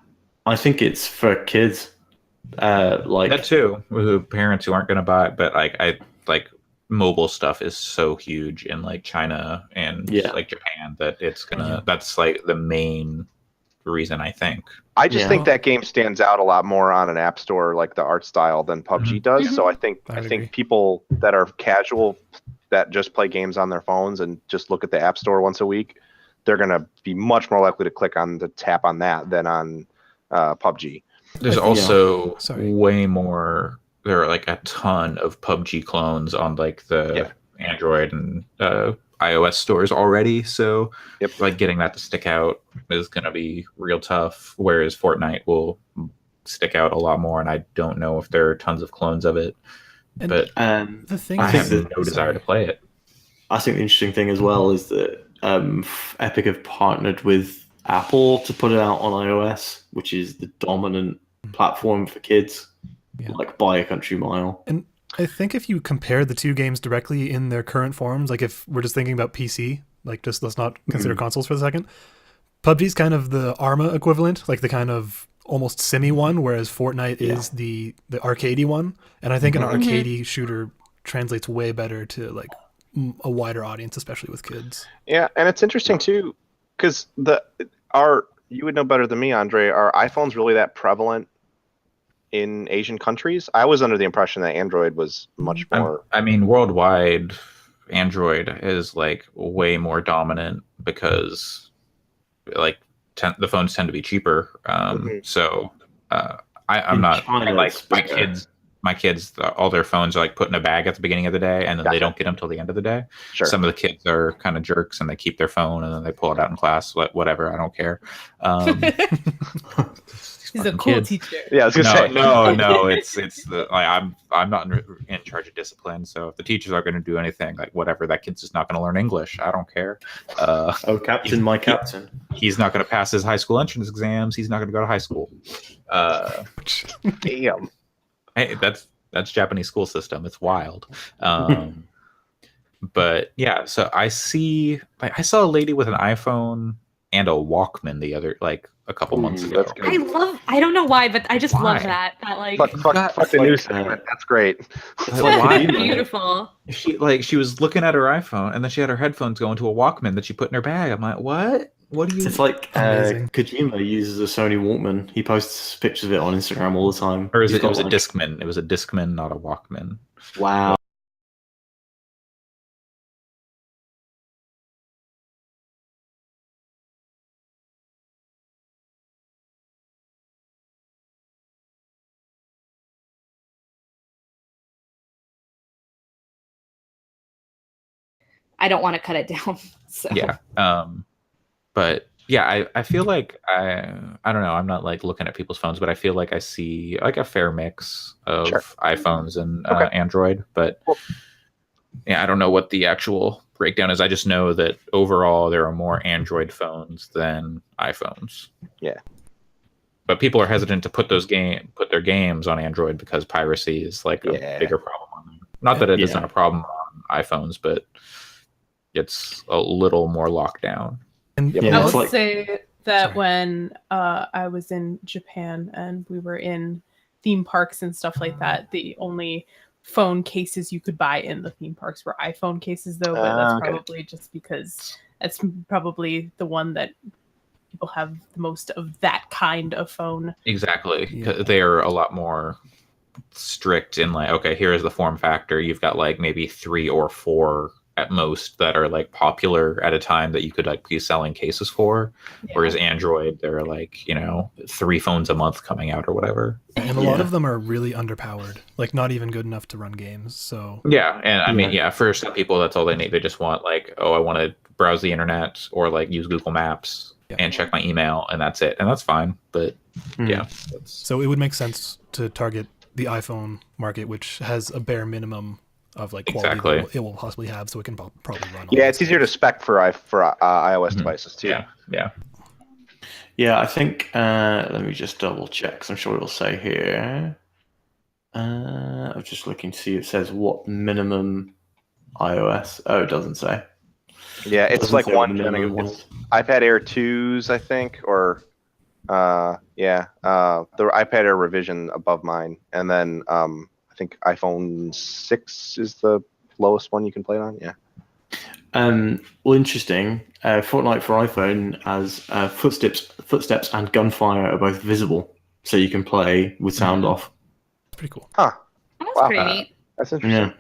I think it's for kids. Like That too, with parents who aren't going to buy it, but I mobile stuff is so huge in like China and like Japan that it's gonna that's like the main reason I think. I just think that game stands out a lot more on an app store like the art style than PUBG does. So I think people that are casual that just play games on their phones and just look at the app store once a week, they're gonna be much more likely to click on the tap on that than on PUBG. There's also way more. There are like a ton of PUBG clones on like the Android and iOS stores already. So like getting that to stick out is going to be real tough. Whereas Fortnite will stick out a lot more. And I don't know if there are tons of clones of it. And but the thing I have no desire to play it. I think the interesting thing as well is that Epic have partnered with Apple to put it out on iOS, which is the dominant platform for kids. Like by a country mile. And I think if you compare the two games directly in their current forms, like if we're just thinking about PC, like just let's not consider consoles for a second, PUBG's kind of the Arma equivalent, like the kind of almost simi one, whereas Fortnite is the arcadey one. And I think an arcadey shooter translates way better to like a wider audience, especially with kids. Yeah, and it's interesting too, because you would know better than me, Andre, are iPhones really that prevalent in Asian countries? I was under the impression that Android was much more. I mean, worldwide, Android is like way more dominant because like the phones tend to be cheaper. So I'm not like my kids, all their phones are like put in a bag at the beginning of the day, and then they don't get them till the end of the day. Sure. Some of the kids are kind of jerks, and they keep their phone, and then they pull it out in class. Whatever, I don't care. He's a cool teacher. Yeah, I was gonna say no. It's the like I'm not in charge of discipline. So if the teachers are going to do anything, like whatever, that kid's just not going to learn English. I don't care. Captain, my captain. He's not going to pass his high school entrance exams. He's not going to go to high school. Damn. Hey, that's Japanese school system. It's wild. But yeah, so I saw a lady with an iPhone and a Walkman a couple months Ooh, ago. that's good. I don't know why, but I just love Why? that. That like Fuck the news segment. That's great. It's like Why? Kojima. beautiful. She was looking at her iPhone and then she had her headphones going to a Walkman that she put in her bag. I'm like, what? What do you? It's like Amazing. Kojima uses a Sony Walkman. He posts pictures of it on Instagram all the time. Or He's it got, was a like- Discman. It was a Discman, not a Walkman. Wow. I don't want to cut it down. So Yeah. But yeah, I feel like I don't know. I'm not like looking at people's phones, but I feel like I see like a fair mix of Sure. iPhones and Okay. Android. But Cool. yeah, I don't know what the actual breakdown is. I just know that overall there are more Android phones than iPhones. Yeah. But people are hesitant to put their games on Android because piracy is like a Yeah. bigger problem on them. Not that it Yeah. not a problem on iPhones, but it's a little more locked down. And Yep. Yeah, I it's will like- say that Sorry. when I was in Japan and we were in theme parks and stuff like that, the only phone cases you could buy in the theme parks were iPhone cases, though. But that's Okay. probably just because that's probably the one that people have the most of that kind of phone. Exactly. Yeah. They're a lot more strict in like, okay, here's the form factor. You've got like maybe 3 or 4 at most that are like popular at a time that you could like be selling cases for. Yeah. Whereas Android, there are like, 3 phones a month coming out or whatever. And a lot Yeah. of them are really underpowered, like not even good enough to run games. So Yeah. And I mean, Yeah. yeah, for some people, that's all they need. They just want like, oh, I want to browse the internet or like use Google Maps Yeah. and check my email, and that's it. And that's fine. But Hmm. yeah, that's, so it would make sense to target the iPhone market, which has a bare minimum of like quality Exactly. that it will possibly have, so it can probably run. all Yeah, these it's easier to games. spec for iOS Mhm. devices too. yeah. Yeah, I think. Let me just double check. 'Cause I'm sure it'll say here. I'm just looking to see. It says what minimum iOS. Oh, it doesn't say. Yeah, It it's doesn't like say what one. the I think minimum it's was. iPad Air 2s, I think, or the iPad Air revision above mine, and then I think iPhone 6 is the lowest one you can play it on. Yeah. Well, interesting. Fortnite for iPhone as footsteps and gunfire are both visible, so you can play with sound off. It's pretty cool. Huh. that's Wow. pretty neat. That's interesting. Yeah.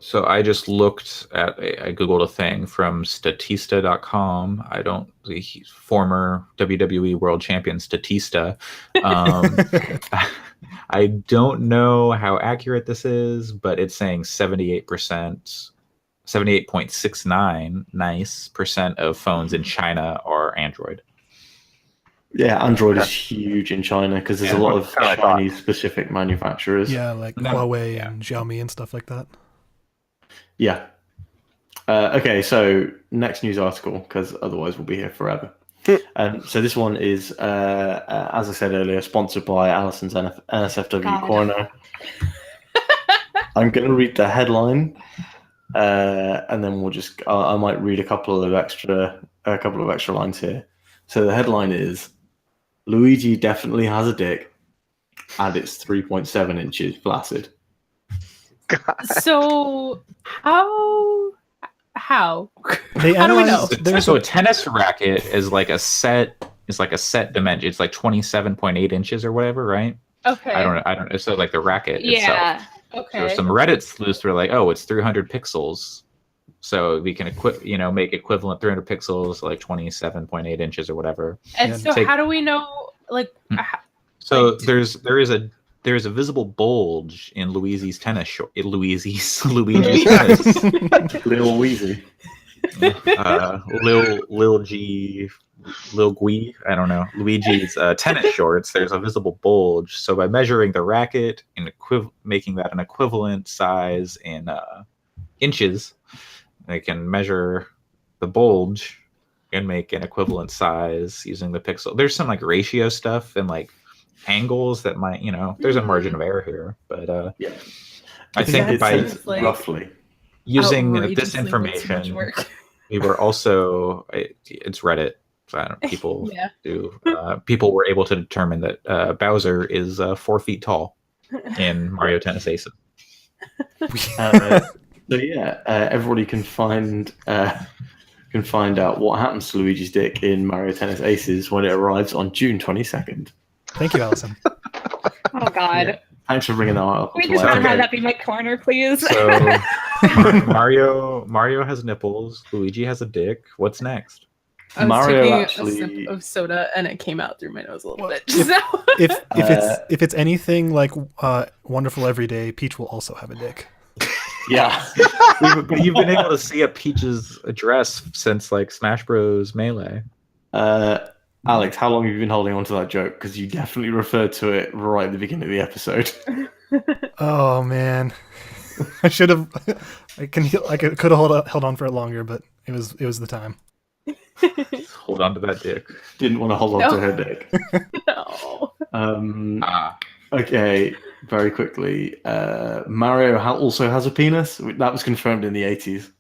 So I just looked at, I Googled a thing from Statista.com. The former WWE World Champion Statista. I don't know how accurate this is, but it's saying 78%, 78.69% of phones in China are Android. Yeah, Android is Okay. huge in China because there's Yeah. a lot of Kinda thought. Chinese-specific manufacturers. Yeah, like No, Huawei yeah. and Xiaomi and stuff like that. Yeah. Okay, so next news article, because otherwise we'll be here forever. So this one is, as I said earlier, sponsored by Alison's NSFW God. Corner. I'm going to read the headline, and then we'll just. I might read a couple of extra lines here. So the headline is: Luigi definitely has a dick, and it's 3.7 inches flaccid. So how? They How do we analyzed- know? There's So a, a tennis racket is like a set dimension. It's like 27.8 inches or whatever, right? Okay. I don't know. So like the racket itself. Yeah. So Okay. some Reddit sleuths were like, oh, it's 300 pixels. So we can make equivalent 300 pixels, like 27.8 inches or whatever. And Yeah, so take- how do we know? Like, So Like, there is a visible bulge in Luigi's tennis short. Luigi's tennis. Little Wheezy. Lil Gui, I don't know. Luigi's tennis shorts. There's a visible bulge. So by measuring the racket and making that an equivalent size in inches, they can measure the bulge and make an equivalent size using the pixel. There's some like ratio stuff and like angles that might, there's a margin of error here, but Yeah. I think That by seems like- roughly. Using this outrageously way too much information, work. we were also it's Reddit. So I don't people Yeah. do people were able to determine that Bowser is 4 feet tall in Mario Tennis Aces. So yeah, everybody can find out what happens to Luigi's dick in Mario Tennis Aces when it arrives on June 22nd. Thank you, Allison. Oh God. Yeah. Thanks for bringing that up. Can we just not have that be my corner, please? So Mario has nipples. Luigi has a dick. What's next? I was Mario taking actually- a sip of soda and it came out through my nose a little bit. if- So. If it's anything like Wonderful Everyday, Peach will also have a dick. Yeah. But you've been able to see a Peach's address since like Smash Bros. Melee. Alex, how long have you been holding on to that joke? Because you definitely referred to it right at the beginning of the episode. Oh man, I should have. I could have held on for it longer, but it was the time. Hold on to that dick. Didn't want to hold on to her dick. No. Okay, very quickly. Mario also has a penis. That was confirmed in the 80s.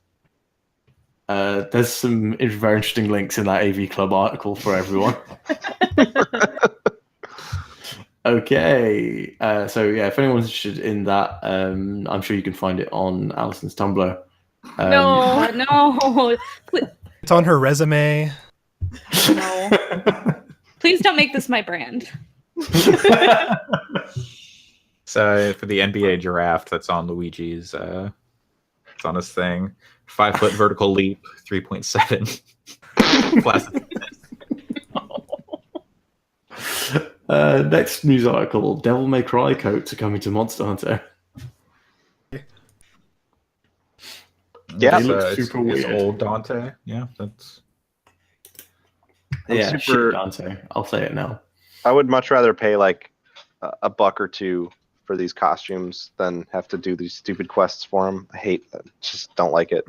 There's some very interesting links in that AV Club article for everyone. Okay, so yeah, if anyone's interested in that, I'm sure you can find it on Alison's Tumblr. No. No. It's on her resume. No. Please don't make this my brand. So for the NBA draft, that's on Luigi's. It's on his thing. 5 foot vertical leap, 3.7. Next news article: Devil May Cry coats are coming to Monster Hunter. Yeah. They look It's super weird. old Dante. Yeah, that's. Yeah, super- shit, Dante. I'll say it now. I would much rather pay like a buck or two for these costumes than have to do these stupid quests for them. I hate that. Just don't like it.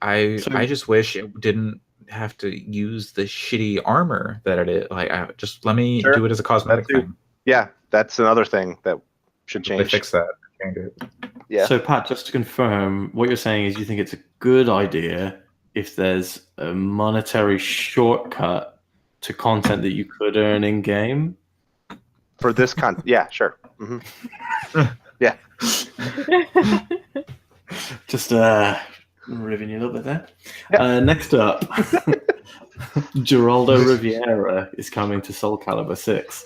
I just wish it didn't have to use the shitty armor that it is. Like, just let me Sure. do it as a cosmetic That too. thing. Yeah, that's another thing that should They change. fix that. Change it. Yeah. So, Pat, just to confirm, what you're saying is you think it's a good idea if there's a monetary shortcut to content that you could earn in game? For this yeah, sure. Hmm. Yeah. Just ribbing you a little bit there. Yeah. Next up, Geraldo Riviera is coming to Soul Calibur 6.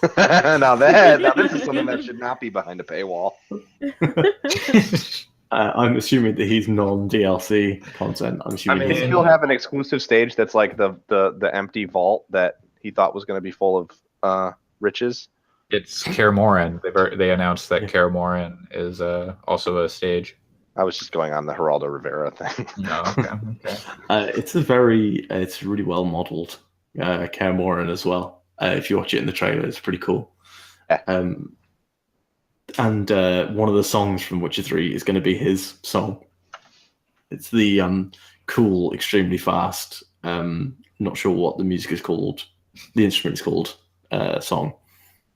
now this is something that should not be behind a paywall. I'm assuming that he's non-DLC content. I'm assuming They he's still have an exclusive stage that's like the empty vault that he thought was going to be full of riches. It's Kaer Morhen. They announced that Kaer Morhen is also a stage. I was just going on the Geraldo Rivera thing. No, okay. it's really well modeled Kaer Morhen as well. If you watch it in the trailer, it's pretty cool. Yeah. And one of the songs from Witcher 3 is going to be his song. It's the cool, extremely fast, not sure what the music is called, the instrument is called, song.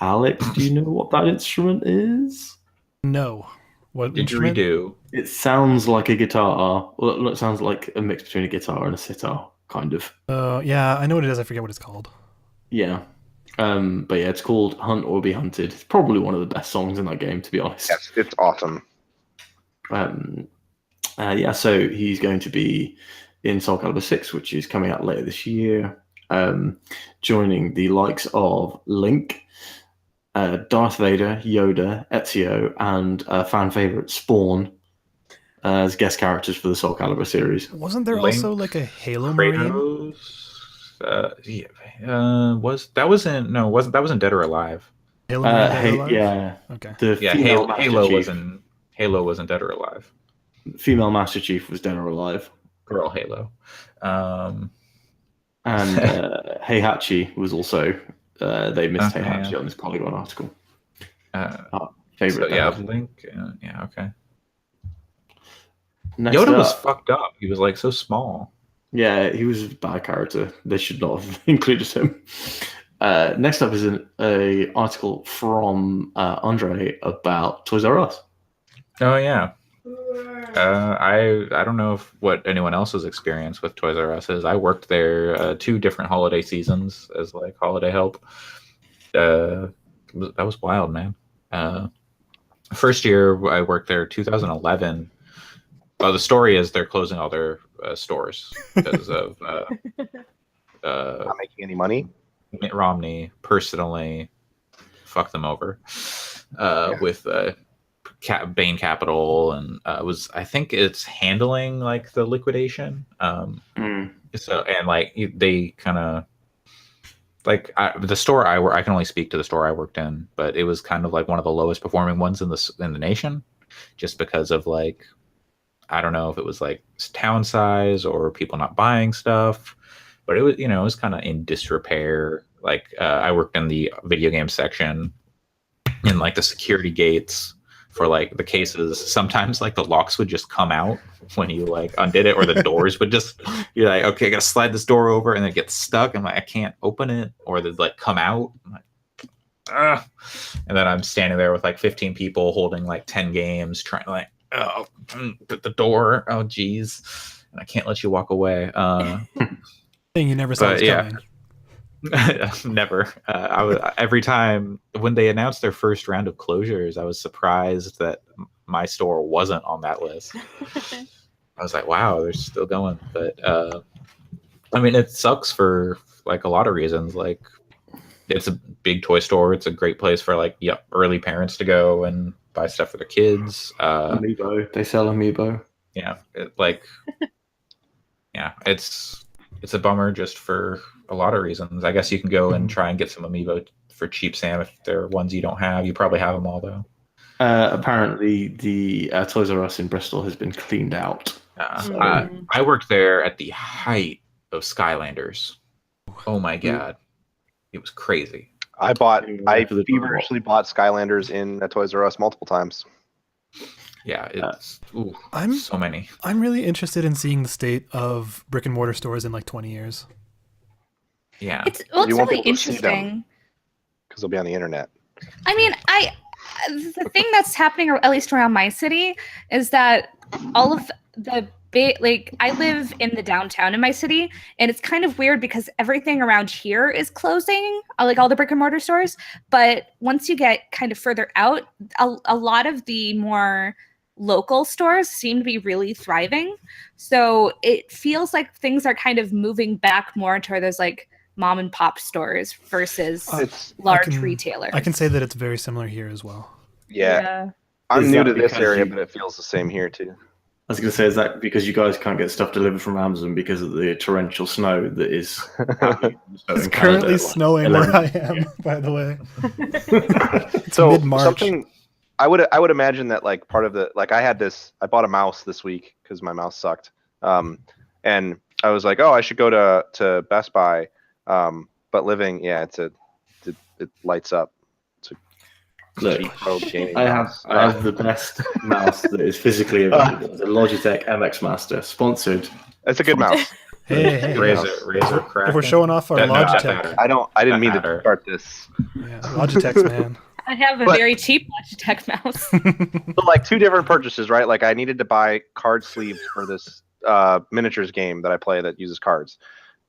Alex, do you know what that instrument is? No. What instrument? Didgeridoo. It sounds like a guitar. Well, it sounds like a mix between a guitar and a sitar, kind of. Yeah, I know what it is. I forget what it's called. Yeah. But yeah, it's called Hunt or Be Hunted. It's probably one of the best songs in that game, to be honest. Yes, it's awesome. Yeah, so he's going to be in Soul Calibur 6, which is coming out later this year, joining the likes of Link, Darth Vader, Yoda, Ezio, and fan favorite Spawn as guest characters for the Soul Calibur series. Wasn't there Link, also like a Halo Marine? Kratos, that wasn't Dead or Alive. Halo Marine Dead or Alive? Yeah. Okay. The female Master Chief. Halo wasn't Dead or Alive. Female Master Chief was Dead or Alive. Girl Halo. And Heihachi was also they missed Heihachi on this Polygon article. Favorite. So, yeah, Link. Yeah, okay. Next Yoda up, was fucked up. He was like so small. Yeah, he was a bad character. They should not have included him. Next up is an article from Andre about Toys R Us. Oh yeah. I don't know what anyone else's experience with Toys R Us is. I worked there 2 different holiday seasons as like holiday help. That was wild, man. First year I worked there, 2011. Well, the story is they're closing all their stores because of Not making any money. Mitt Romney personally fucked them over with Bain Capital, and I think it's handling like the liquidation. So and like they kind of like the store I can only speak to the store I worked in, but it was kind of like one of the lowest performing ones in the nation, just because of like, I don't know if it was like town size or people not buying stuff, but it was, it was kind of in disrepair. Like I worked in the video game section, in like the security gates for like the cases. Sometimes like the locks would just come out when you like undid it, or the doors would just, you're like, okay, I gotta slide this door over, and then it gets stuck. I'm like, I can't open it, or they like come out. I'm like, ugh. And then I'm standing there with like 15 people holding like 10 games, trying to like, oh, the door, oh geez, and I can't let you walk away. Thing you never saw was coming. Never. Every time when they announced their first round of closures, I was surprised that my store wasn't on that list. I was like, wow, they're still going. But I mean, it sucks for like a lot of reasons. Like, it's a big toy store. It's a great place for like early parents to go and buy stuff for their kids. Amiibo. They sell Amiibo. Yeah, it's a bummer just for a lot of reasons. I guess you can go and try and get some Amiibo for cheap, Sam, if they're ones you don't have. You probably have them all, though. Apparently, the Toys R Us in Bristol has been cleaned out. I worked there at the height of Skylanders. Oh my god, it was crazy. I feverishly bought Skylanders in Toys R Us multiple times. Yeah, it's so many. I'm really interested in seeing the state of brick and mortar stores in like 20 years. Yeah, it's really interesting because they'll be on the internet. I mean, the thing that's happening, at least around my city, is that all of the big, I live in the downtown in my city, and it's kind of weird because everything around here is closing, like all the brick and mortar stores. But once you get kind of further out, a lot of the more local stores seem to be really thriving. So it feels like things are kind of moving back more toward those like mom and pop stores versus large retailers. I can say that it's very similar here as well. Yeah. I'm new to this area, but it feels the same here too. I was going to say, is that because you guys can't get stuff delivered from Amazon because of the torrential snow that is it's currently snowing where I am, by the way. It's so mid-March. Something I would imagine that like part of the, like I bought a mouse this week because my mouse sucked. And I was like, oh, I should go to Best Buy. But living, it lights up. Look, I have the best mouse that is physically available. The Logitech MX Master, sponsored. It's a good mouse. Hey. Razor crack. If we're showing off our Logitech. I didn't mean to start this. Yeah, Logitech's, man. I have a very cheap Logitech mouse. So like 2 different purchases, right? Like I needed to buy card sleeves for this miniatures game that I play that uses cards.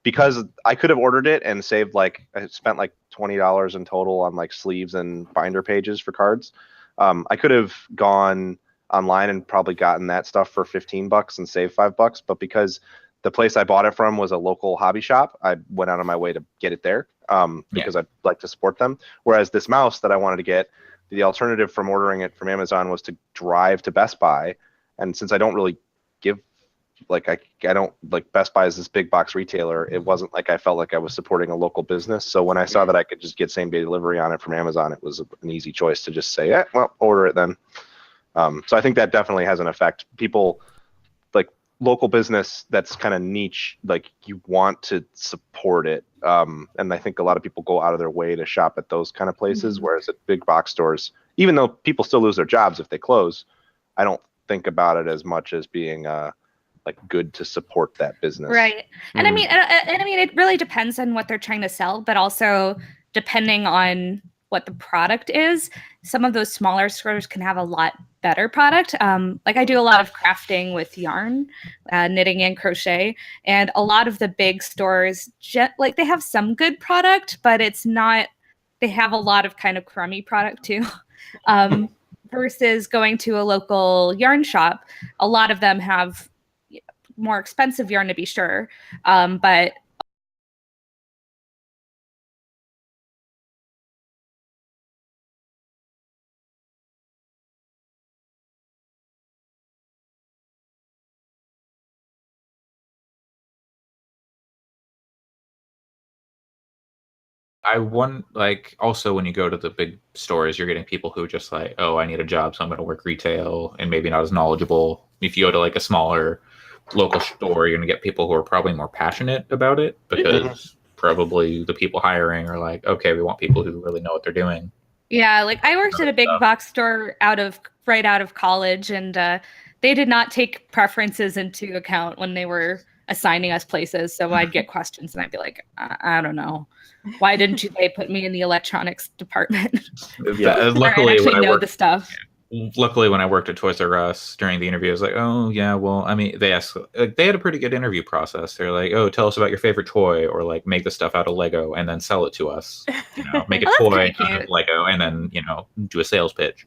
Because I could have ordered it and saved I spent like $20 in total on like sleeves and binder pages for cards. I could have gone online and probably gotten that stuff for $15 and saved $5. But because the place I bought it from was a local hobby shop, I went out of my way to get it there because I'd like to support them. Whereas this mouse that I wanted to get, the alternative from ordering it from Amazon was to drive to Best Buy. And since I don't really give I don't like Best Buy is this big box retailer. It wasn't like I felt like I was supporting a local business. So when I saw that I could just get same day delivery on it from Amazon, it was an easy choice to just say, well, order it then. So I think that definitely has an effect. People like local business that's kind of niche, like you want to support it. And I think a lot of people go out of their way to shop at those kind of places, whereas at big box stores, even though people still lose their jobs if they close, I don't think about it as much as being like good to support that business. Right. And I mean, it really depends on what they're trying to sell, but also depending on what the product is, some of those smaller stores can have a lot better product. Like I do a lot of crafting with yarn, knitting and crochet, and a lot of the big stores, like they have some good product, but it's not, they have a lot of kind of crummy product too. Versus going to a local yarn shop, a lot of them have more expensive yarn to be sure, but I want like also when you go to the big stores, you're getting people who just like, oh, I need a job, so I'm going to work retail, and maybe not as knowledgeable. If you go to like a smaller local store, you're going to get people who are probably more passionate about it because probably the people hiring are like, okay, we want people who really know what they're doing. yeah, like I worked at a big box store right out of college, and they did not take preferences into account when they were assigning us places. So I'd get questions, and I'd be like, I don't know, why didn't they put me in the electronics department? Yeah, luckily actually when I know worked, the stuff. luckily when I worked at Toys R Us during the interview, I was like, oh yeah, well, I mean, they asked, like, they had a pretty good interview process. They're like, oh, tell us about your favorite toy, or like make the stuff out of Lego and then sell it to us. You know, make a Oh, that's toy pretty out of cute. Lego and then do a sales pitch.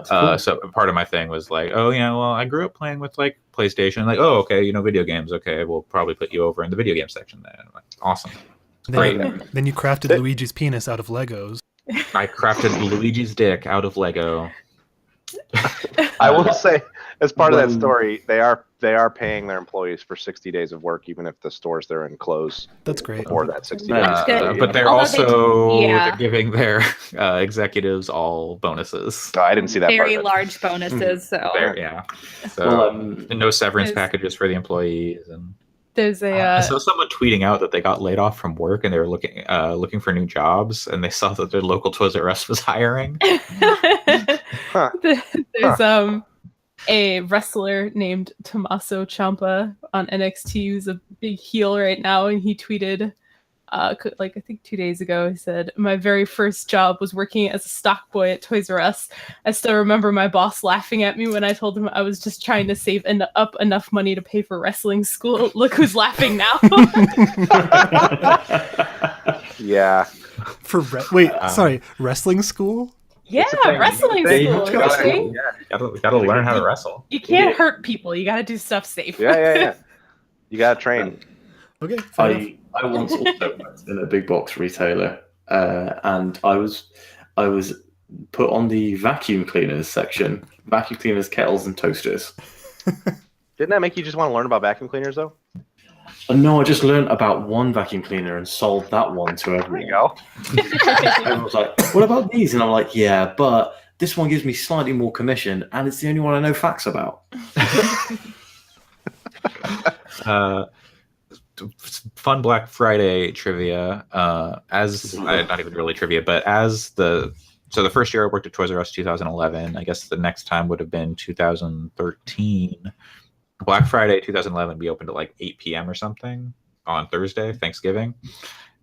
Cool. So part of my thing was like, oh yeah, well, I grew up playing with like PlayStation. Like, oh okay, video games. Okay, we'll probably put you over in the video game section then. I'm like, awesome. Then you crafted Luigi's penis out of Legos. I crafted Luigi's dick out of Lego. I will say, as part of that story, they are paying their employees for 60 days of work, even if the stores they're in close That's great. before that 60 days. That's good. But they're Although also yeah. they're giving their executives all bonuses. Oh, I didn't see that Very part. large bonuses. So Yeah. So and no severance There's- packages for the employees. And There's a I saw someone tweeting out that they got laid off from work and they were looking for new jobs, and they saw that their local Toys R Us was hiring. there's a wrestler named Tommaso Ciampa on NXT who's a big heel right now, and he tweeted like I think 2 days ago, he said, my very first job was working as a stock boy at Toys R Us. I still remember my boss laughing at me when I told him I was just trying to save up enough money to pay for wrestling school. Look who's laughing now. Yeah. Sorry, wrestling school? Yeah, It's a thing. wrestling They- school. you gotta- okay? You gotta learn how to wrestle. You can't hurt people. You got to do stuff safe. Yeah. You gotta train. Okay. fair enough. I once also worked in a big box retailer, and I was put on the vacuum cleaners section, vacuum cleaners, kettles, and toasters. Didn't that make you just want to learn about vacuum cleaners, though? No, I just learned about one vacuum cleaner and sold that one to There everyone. you go. Everyone was like, "What about these?" And I'm like, "Yeah, but this one gives me slightly more commission, and it's the only one I know facts about." Fun Black Friday trivia. Not even really trivia, but the first year I worked at Toys R Us, 2011. I guess the next time would have been 2013. Black Friday 2011, we opened at like 8 p.m. or something on Thursday, Thanksgiving,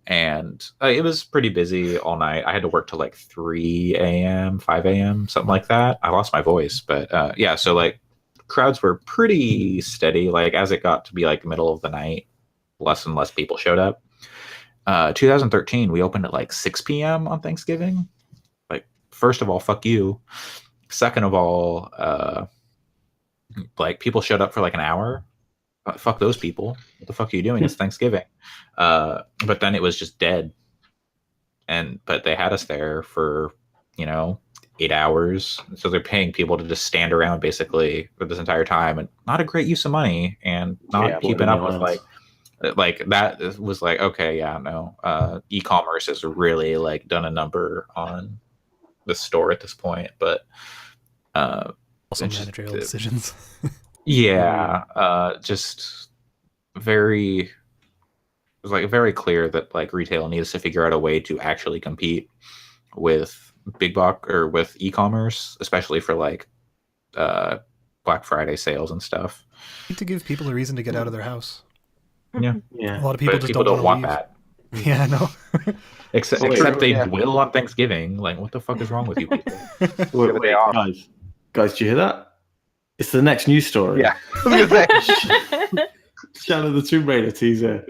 and it was pretty busy all night. I had to work till like 3 a.m., 5 a.m., something like that. I lost my voice, but yeah. So like crowds were pretty steady. Like as it got to be like the middle of the night, less and less people showed up. 2013, we opened at like 6 p.m. on Thanksgiving. Like, first of all, fuck you. Second of all, like people showed up for like an hour. Fuck those people. What the fuck are you doing? It's Thanksgiving. But then it was just dead. But they had us there for 8 hours. So they're paying people to just stand around basically for this entire time, and not a great use of money, and not keeping up with like that was like, okay, yeah, no, e-commerce has really like done a number on the store at this point, but Also managerial decisions. yeah, just very clear that like retail needs to figure out a way to actually compete with big box or with e-commerce, especially for like Black Friday sales and stuff. To give people a reason to get out of their house. Yeah. A lot of people But just people don't want leave. that. Yeah, I know. Except they will on Thanksgiving. Like, what the fuck is wrong with you people? Wait, Day off. guys, Guys, did you hear that? It's the next news story. Yeah. I was gonna say. Shadow the Tomb Raider teaser.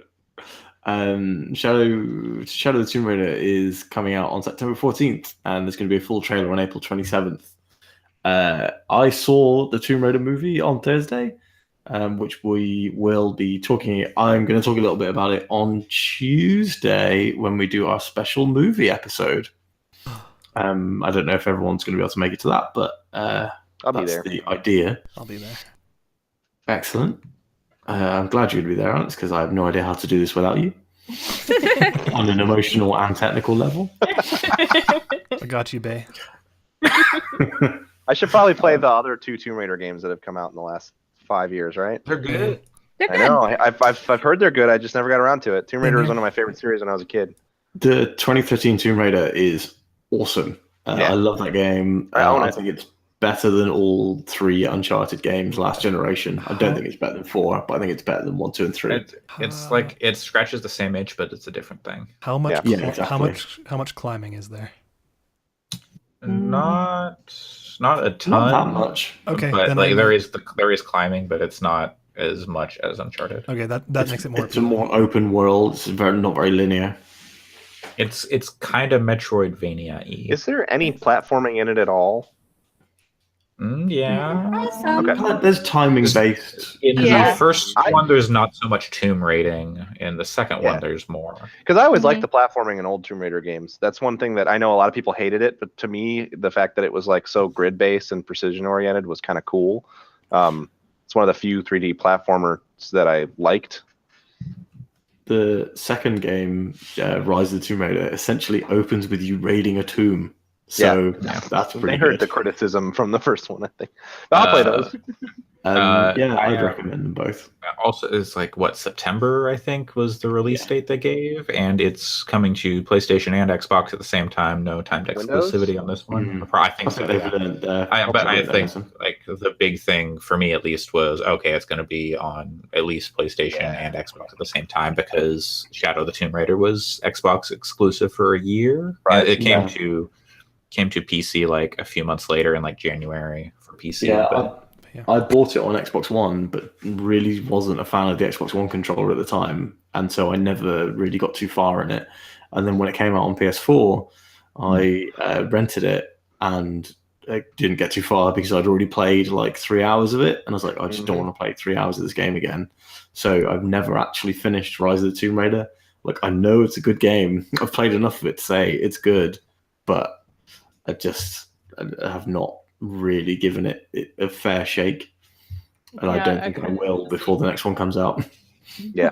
Shadow the Tomb Raider is coming out on September 14th, and there's going to be a full trailer on April 27th. I saw the Tomb Raider movie on Thursday, which we will be talking. I'm going to talk a little bit about it on Tuesday when we do our special movie episode. I don't know if everyone's going to be able to make it to that, but I'll be that's there. the idea. I'll be there. Excellent. I'm glad you'd be there, Alex, because I have no idea how to do this without you on an emotional and technical level. I got you, Bay. I should probably play the other 2 Tomb Raider games that have come out in the last 5 years, right? They're good. They're I good. know. I've heard they're good. I just never got around to it. Tomb Raider was one of my favorite series when I was a kid. The 2013 Tomb Raider is awesome. Yeah. I love that game. I own I it. think it's better than all 3 Uncharted games last generation. I don't think it's better than 4, but I think it's better than 1, 2, and 3. It's like it scratches the same itch, but it's a different thing. How much? Yeah, exactly. How much climbing is there? Not a ton. Not that much. Okay, but then like I there is climbing, but it's not as much as Uncharted. Okay, that makes it more. It's a more open world. It's not very linear. It's kind of Metroidvania-y. Is there any platforming in it at all? Yeah. Awesome. Okay. There's timing based. In Yeah. the first I- one, there's not so much tomb raiding. In the second Yeah. one, there's more. Because I always Mhm. liked the platforming in old Tomb Raider games. That's one thing that I know a lot of people hated it, but to me, the fact that it was like so grid based and precision oriented was kind of cool. It's one of the few 3D platformers that I liked. The second game, Rise of the Tomb Raider, essentially opens with you raiding a tomb. So that's They pretty heard good. the criticism from the first one, I think. But I'll play those. I'd recommend them both. Also, it's like what September I think was the release date they gave, and it's coming to PlayStation and Xbox at the same time. No timed Windows? exclusivity on this one. Mhm. I think so. they've Yeah. learned there. But I Possibly think Amazon. like the big thing for me at least was okay, it's going to be on at least PlayStation and Xbox at the same time because Shadow of the Tomb Raider was Xbox exclusive for a year. Right. It came Yeah. to PC like a few months later in like January for PC. Yeah, but I bought it on Xbox One, but really wasn't a fan of the Xbox One controller at the time, and so I never really got too far in it. And then when it came out on PS4, I rented it, and I didn't get too far because I'd already played like 3 hours of it, and I was like, I just don't want to play 3 hours of this game again. So I've never actually finished Rise of the Tomb Raider. Like I know it's a good game. I've played enough of it to say it's good, but I have not really given it a fair shake, and I Yeah, don't I think I agree. will before the next one comes out. Yeah.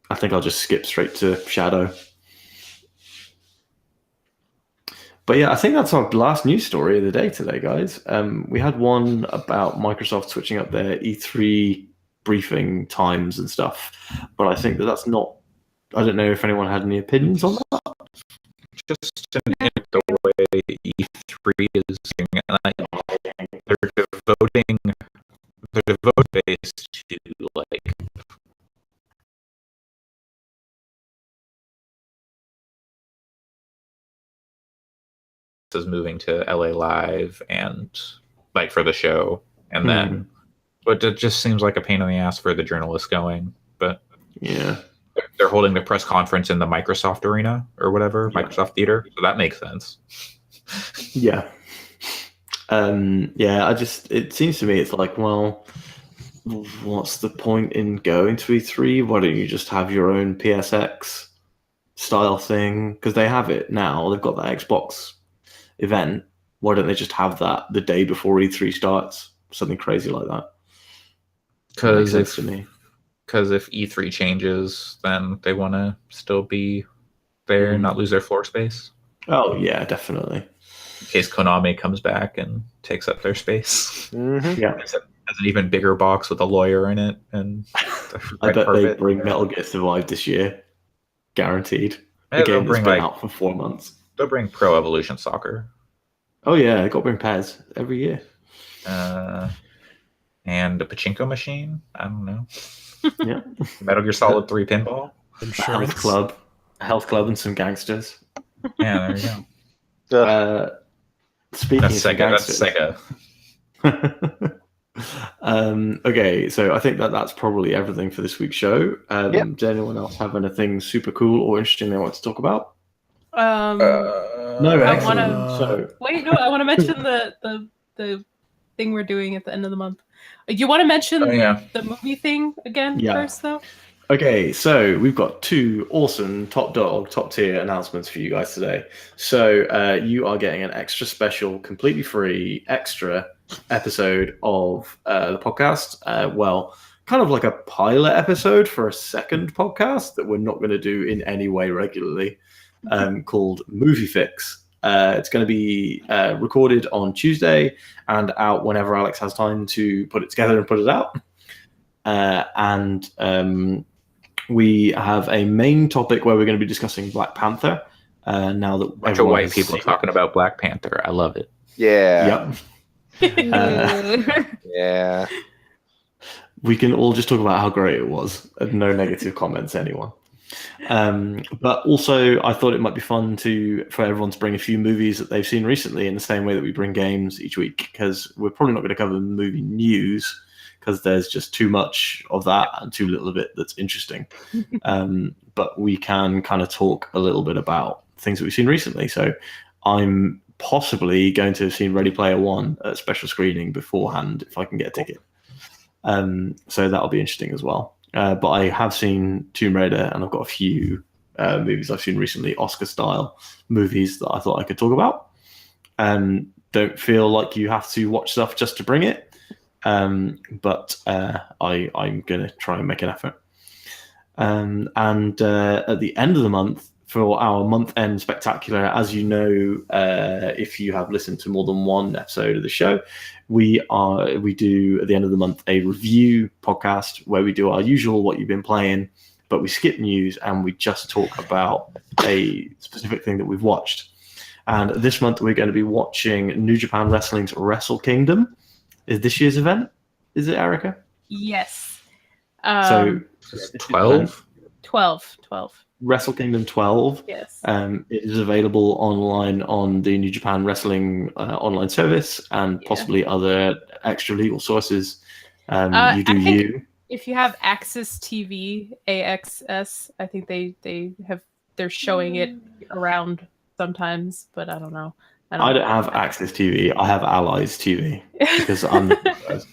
I think I'll just skip straight to Shadow. But yeah, I think that's our last news story of the day today, guys. We had one about Microsoft switching up their E3 briefing times and stuff, but I think that's not. I don't know if anyone had any opinions on that. just in the way E3 is doing it, they're devoting based to like is moving to LA Live and like for the show, and then but it just seems like a pain in the ass for the journalists going. But Yeah. they're holding the press conference in the Microsoft Arena or whatever, Yeah. Microsoft Theater, so that makes sense. Yeah. It seems to me it's like, well, what's the point in going to E3? Why don't you just have your own PSX style thing? Because they have it now. They've got that Xbox event. Why don't they just have that the day before E3 starts? Something crazy like that. Makes Because sense to me. if E3 changes, then they want to still be there and not lose their floor space. Oh yeah, definitely. In case Konami comes back and takes up their space. Mm-hmm. Yeah. Has an even bigger box with a lawyer in it, and I bet they bring Metal Gear Survive this year, guaranteed. The game that's been out for 4 months. They'll bring Pro Evolution Soccer. Oh yeah, they got to bring PES every year. And a pachinko machine. I don't know. Yeah, Metal Gear Solid 3 pinball. a health club, and some gangsters. Yeah, there you go. Speaking That's of some Sega. That's gangsters. Sega. Okay, so I think that's probably everything for this week's show. Yep. Does anyone else have anything super cool or interesting they want to talk about? No, I excellent. wanna- So Wait, no, I want to mention the thing we're doing at the end of the month. You want to mention Oh, yeah. the movie thing again Yeah. first, though? Okay, so we've got two awesome top tier announcements for you guys today. So you are getting an extra special, completely free, extra episode of the podcast. Well, kind of like a pilot episode for a second podcast that we're not going to do in any way regularly, called Movie Fix. It's going to be recorded on Tuesday and out whenever Alex has time to put it together and put it out. We have a main topic where we're going to be discussing Black Panther. Now that Bunch of white people talking about Black Panther. I love it. Yeah. Yep. Yeah. We can all just talk about how great it was. No negative comments, anyone. But also, I thought it might be fun for everyone to bring a few movies that they've seen recently in the same way that we bring games each week, because we're probably not going to cover movie news because there's just too much of that and too little of it that's interesting. But we can kind of talk a little bit about things that we've seen recently. So I'm possibly going to have seen Ready Player One at a special screening beforehand if I can get a ticket. So that'll be interesting as well. But I have seen Tomb Raider, and I've got a few movies I've seen recently, Oscar-style movies that I thought I could talk about. Don't feel like you have to watch stuff just to bring it. But I'm going to try and make an effort. And at the end of the month, for our month-end spectacular, as you know, if you have listened to more than one episode of the show, we do at the end of the month a review podcast where we do our usual what you've been playing, but we skip news and we just talk about a specific thing that we've watched. And this month we're going to be watching New Japan Wrestling's Wrestle Kingdom. Is this year's event? Is it, Erica? Yes. So 12? 12. Wrestle Kingdom 12. Yes. It is available online on the New Japan Wrestling online service and possibly other extra legal sources. You do you. If you have Access TV, AXS, I think they're showing it around sometimes, but I don't know. I don't have Access TV. I have Allies TV because I'm the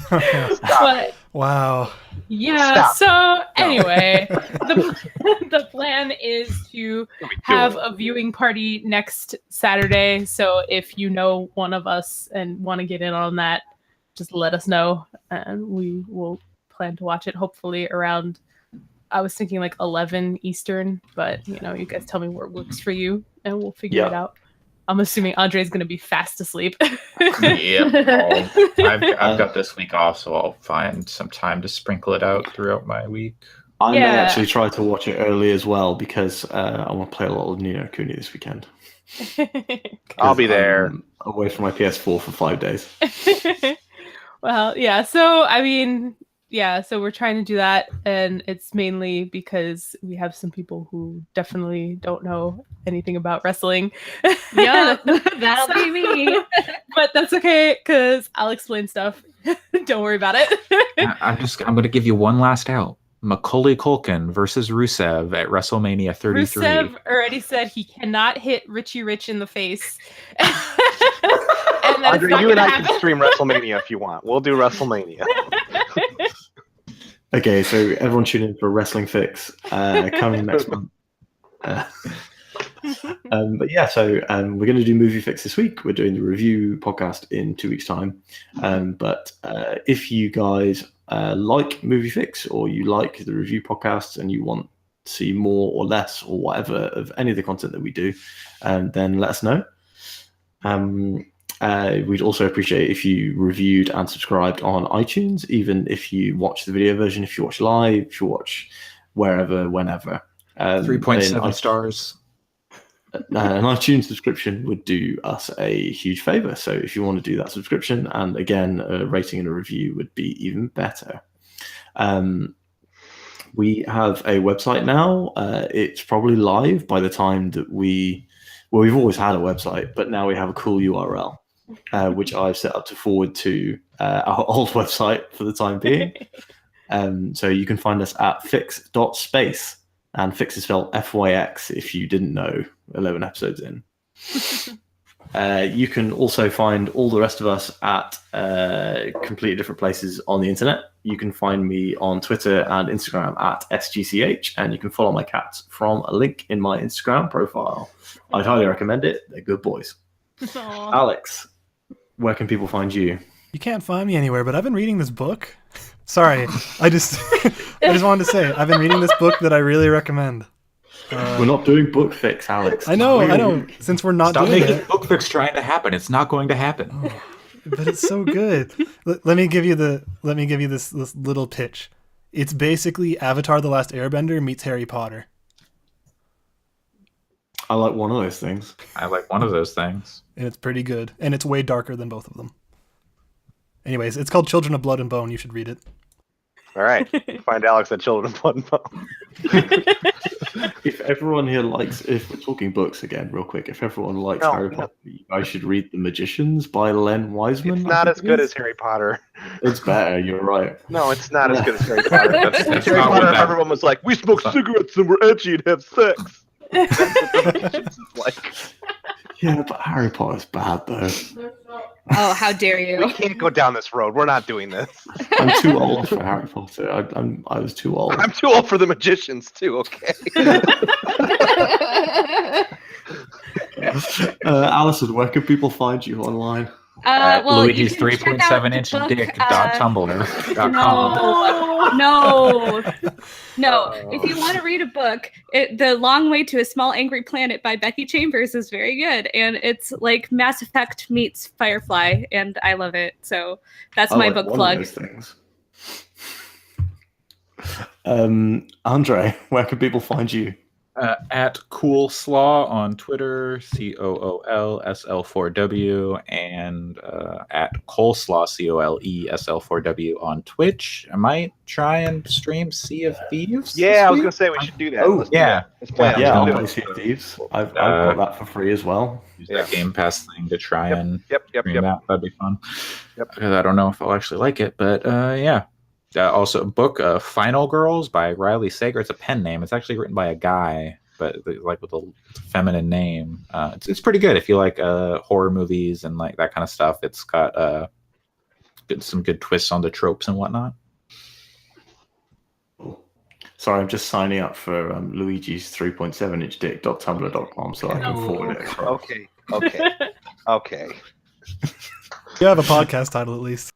But, Wow. yeah. Stop. So anyway, the plan is to have a viewing party next Saturday. So if you know one of us and want to get in on that, just let us know, and we will plan to watch it. Hopefully around. I was thinking like 11 Eastern, but you guys tell me what works for you, and we'll figure it out. I'm assuming Andre's going to be fast asleep. Yeah. I've got this week off, so I'll find some time to sprinkle it out throughout my week. I may actually try to watch it early as well because I want to play a lot of Ni no Kuni this weekend. I'll be there. I'm away from my PS4 for 5 days. Well, yeah. So, I mean, so we're trying to do that, and it's mainly because we have some people who definitely don't know anything about wrestling. Yeah, that'll be me. But that's okay, because I'll explain stuff. Don't worry about it. I'm going to give you one last out. Macaulay Culkin versus Rusev at WrestleMania 33. Rusev already said he cannot hit Richie Rich in the face. Andre, you and I can stream WrestleMania if you want. We'll do WrestleMania. Okay, so everyone tune in for Wrestling Fix coming next month. But yeah, so we're going to do Movie Fix this week. We're doing the review podcast in 2 weeks' time. But if you guys like Movie Fix or you like the review podcasts and you want to see more or less or whatever of any of the content that we do, then let us know. We'd also appreciate if you reviewed and subscribed on iTunes, even if you watch the video version, if you watch live, if you watch wherever, whenever. 3.7 stars. An iTunes subscription would do us a huge favor. So if you want to do that subscription, and again, a rating and a review would be even better. We have a website now. It's probably live by the time that we Well, we've always had a website, but now we have a cool URL, which I've set up to forward to our old website for the time being. So you can find us at fix.space, and fix is spelled FYX if you didn't know 11 episodes in. You can also find all the rest of us at completely different places on the internet. You can find me on Twitter and Instagram at SGCH, and you can follow my cats from a link in my Instagram profile. I'd highly recommend it. They're good boys. Aw. Alex, where can people find you? You can't find me anywhere, but I've been reading this book. Sorry, I just wanted to say I've been reading this book that I really recommend. We're not doing book fix, Alex. I know. Since we're not Stop doing making it, book fix trying to happen. It's not going to happen. but it's so good. Let me give you this little pitch. It's basically Avatar: The Last Airbender meets Harry Potter. I like one of those things. I like one of those things. And it's pretty good. And it's way darker than both of them. Anyways, it's called Children of Blood and Bone. You should read it. All right. Find Alex at Children of Blood and Bone. If everyone here likes, if we're talking books again, real quick, if everyone likes Harry Potter, you guys should read The Magicians by Len Wiseman. It's not as good as Harry Potter. It's better, you're right. No, it's not as good as Harry Potter. That's Harry not Potter, what that- everyone was like, we smoke cigarettes and we're edgy and have sex. That's what The Magicians is like. Yeah, but Harry Potter's bad, though. Oh, how dare We you! can't go down this road. We're not doing this. I'm too old for Harry Potter. I was too old. I'm too old for The Magicians, too, okay? Alison, where can people find you online? Well, you Luigi's can check out 3.7 the inch book, dick .tumblr.com. No. If you want to read a book, The Long Way to a Small Angry Planet by Becky Chambers is very good, and it's like Mass Effect meets Firefly, and I love it. So that's my book one plug. of those things. Andre, where can people find you? At Coolslaw on Twitter, COOLSL4W, and at Coleslaw, COLESL4W on Twitch. I might try and stream Sea of Thieves. Yeah, I was going to say we should do that. Oh, Let's do yeah. that. Let's plan. Yeah, I'll Let's play do Sea of Thieves. I've got that for free as well. Use that Game Pass thing to try and Yep. stream that. That'd be fun. Yep. Because I don't know if I'll actually like it, but yeah. Also, book Final Girls by Riley Sager. It's a pen name. It's actually written by a guy, but like with a feminine name. It's pretty good if you like horror movies and like that kind of stuff. It's got some good twists on the tropes and whatnot. Sorry, I'm just signing up for Luigi's 3.7 inch dick.tumblr.com so I can forward it across. Okay. You have a podcast title at least.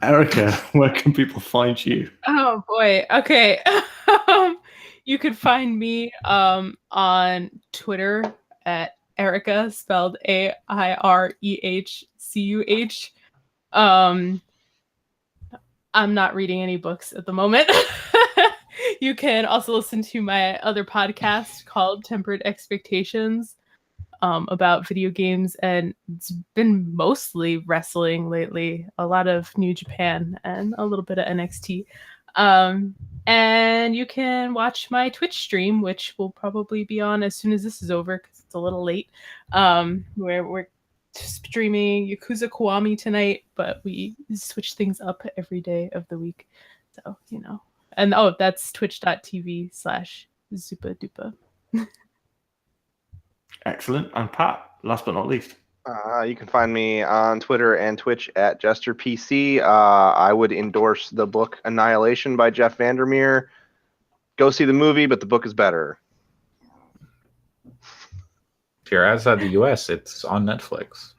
Erica, where can people find you? Oh boy. Okay. You could find me on Twitter at Erica, spelled AIREHCUH. I'm not reading any books at the moment. You can also listen to my other podcast called Tempered Expectations, about video games, and it's been mostly wrestling lately. A lot of New Japan and a little bit of NXT. And you can watch my Twitch stream, which will probably be on as soon as this is over because it's a little late. Where we're streaming Yakuza Kiwami tonight, but we switch things up every day of the week. So, you know. And that's twitch.tv/Zupa Excellent. And Pat, last but not least. You can find me on Twitter and Twitch at JesterPC. I would endorse the book Annihilation by Jeff Vandermeer. Go see the movie, but the book is better. If you're outside the US, it's on Netflix.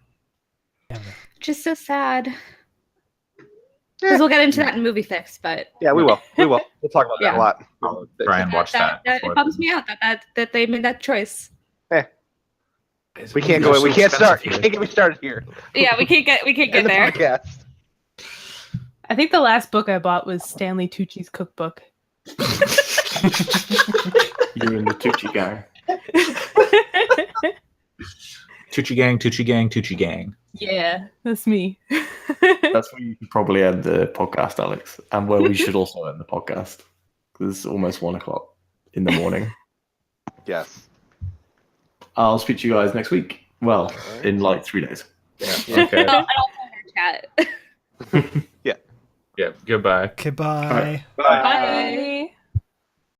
Just so sad. Because we'll get into that in Movie Fix, but Yeah, we will. We'll talk about that a lot. I'll try and watch that. it bums me out that they made that choice. We can't go. We can't start. You can't get me started here. Yeah, we can't get End the there. podcast. I think the last book I bought was Stanley Tucci's cookbook. You're in the Tucci gang. Tucci gang, Tucci gang, Tucci gang. Yeah, that's me. That's where you should probably end the podcast, Alex, and where we should also end the podcast. Because it's almost 1:00 in the morning. Yes. I'll speak to you guys next week. Well, Alright. in like 3 days. Yeah. Okay. And I'll put in our chat. Yeah. Goodbye. Okay, bye. Alright. Bye. Bye.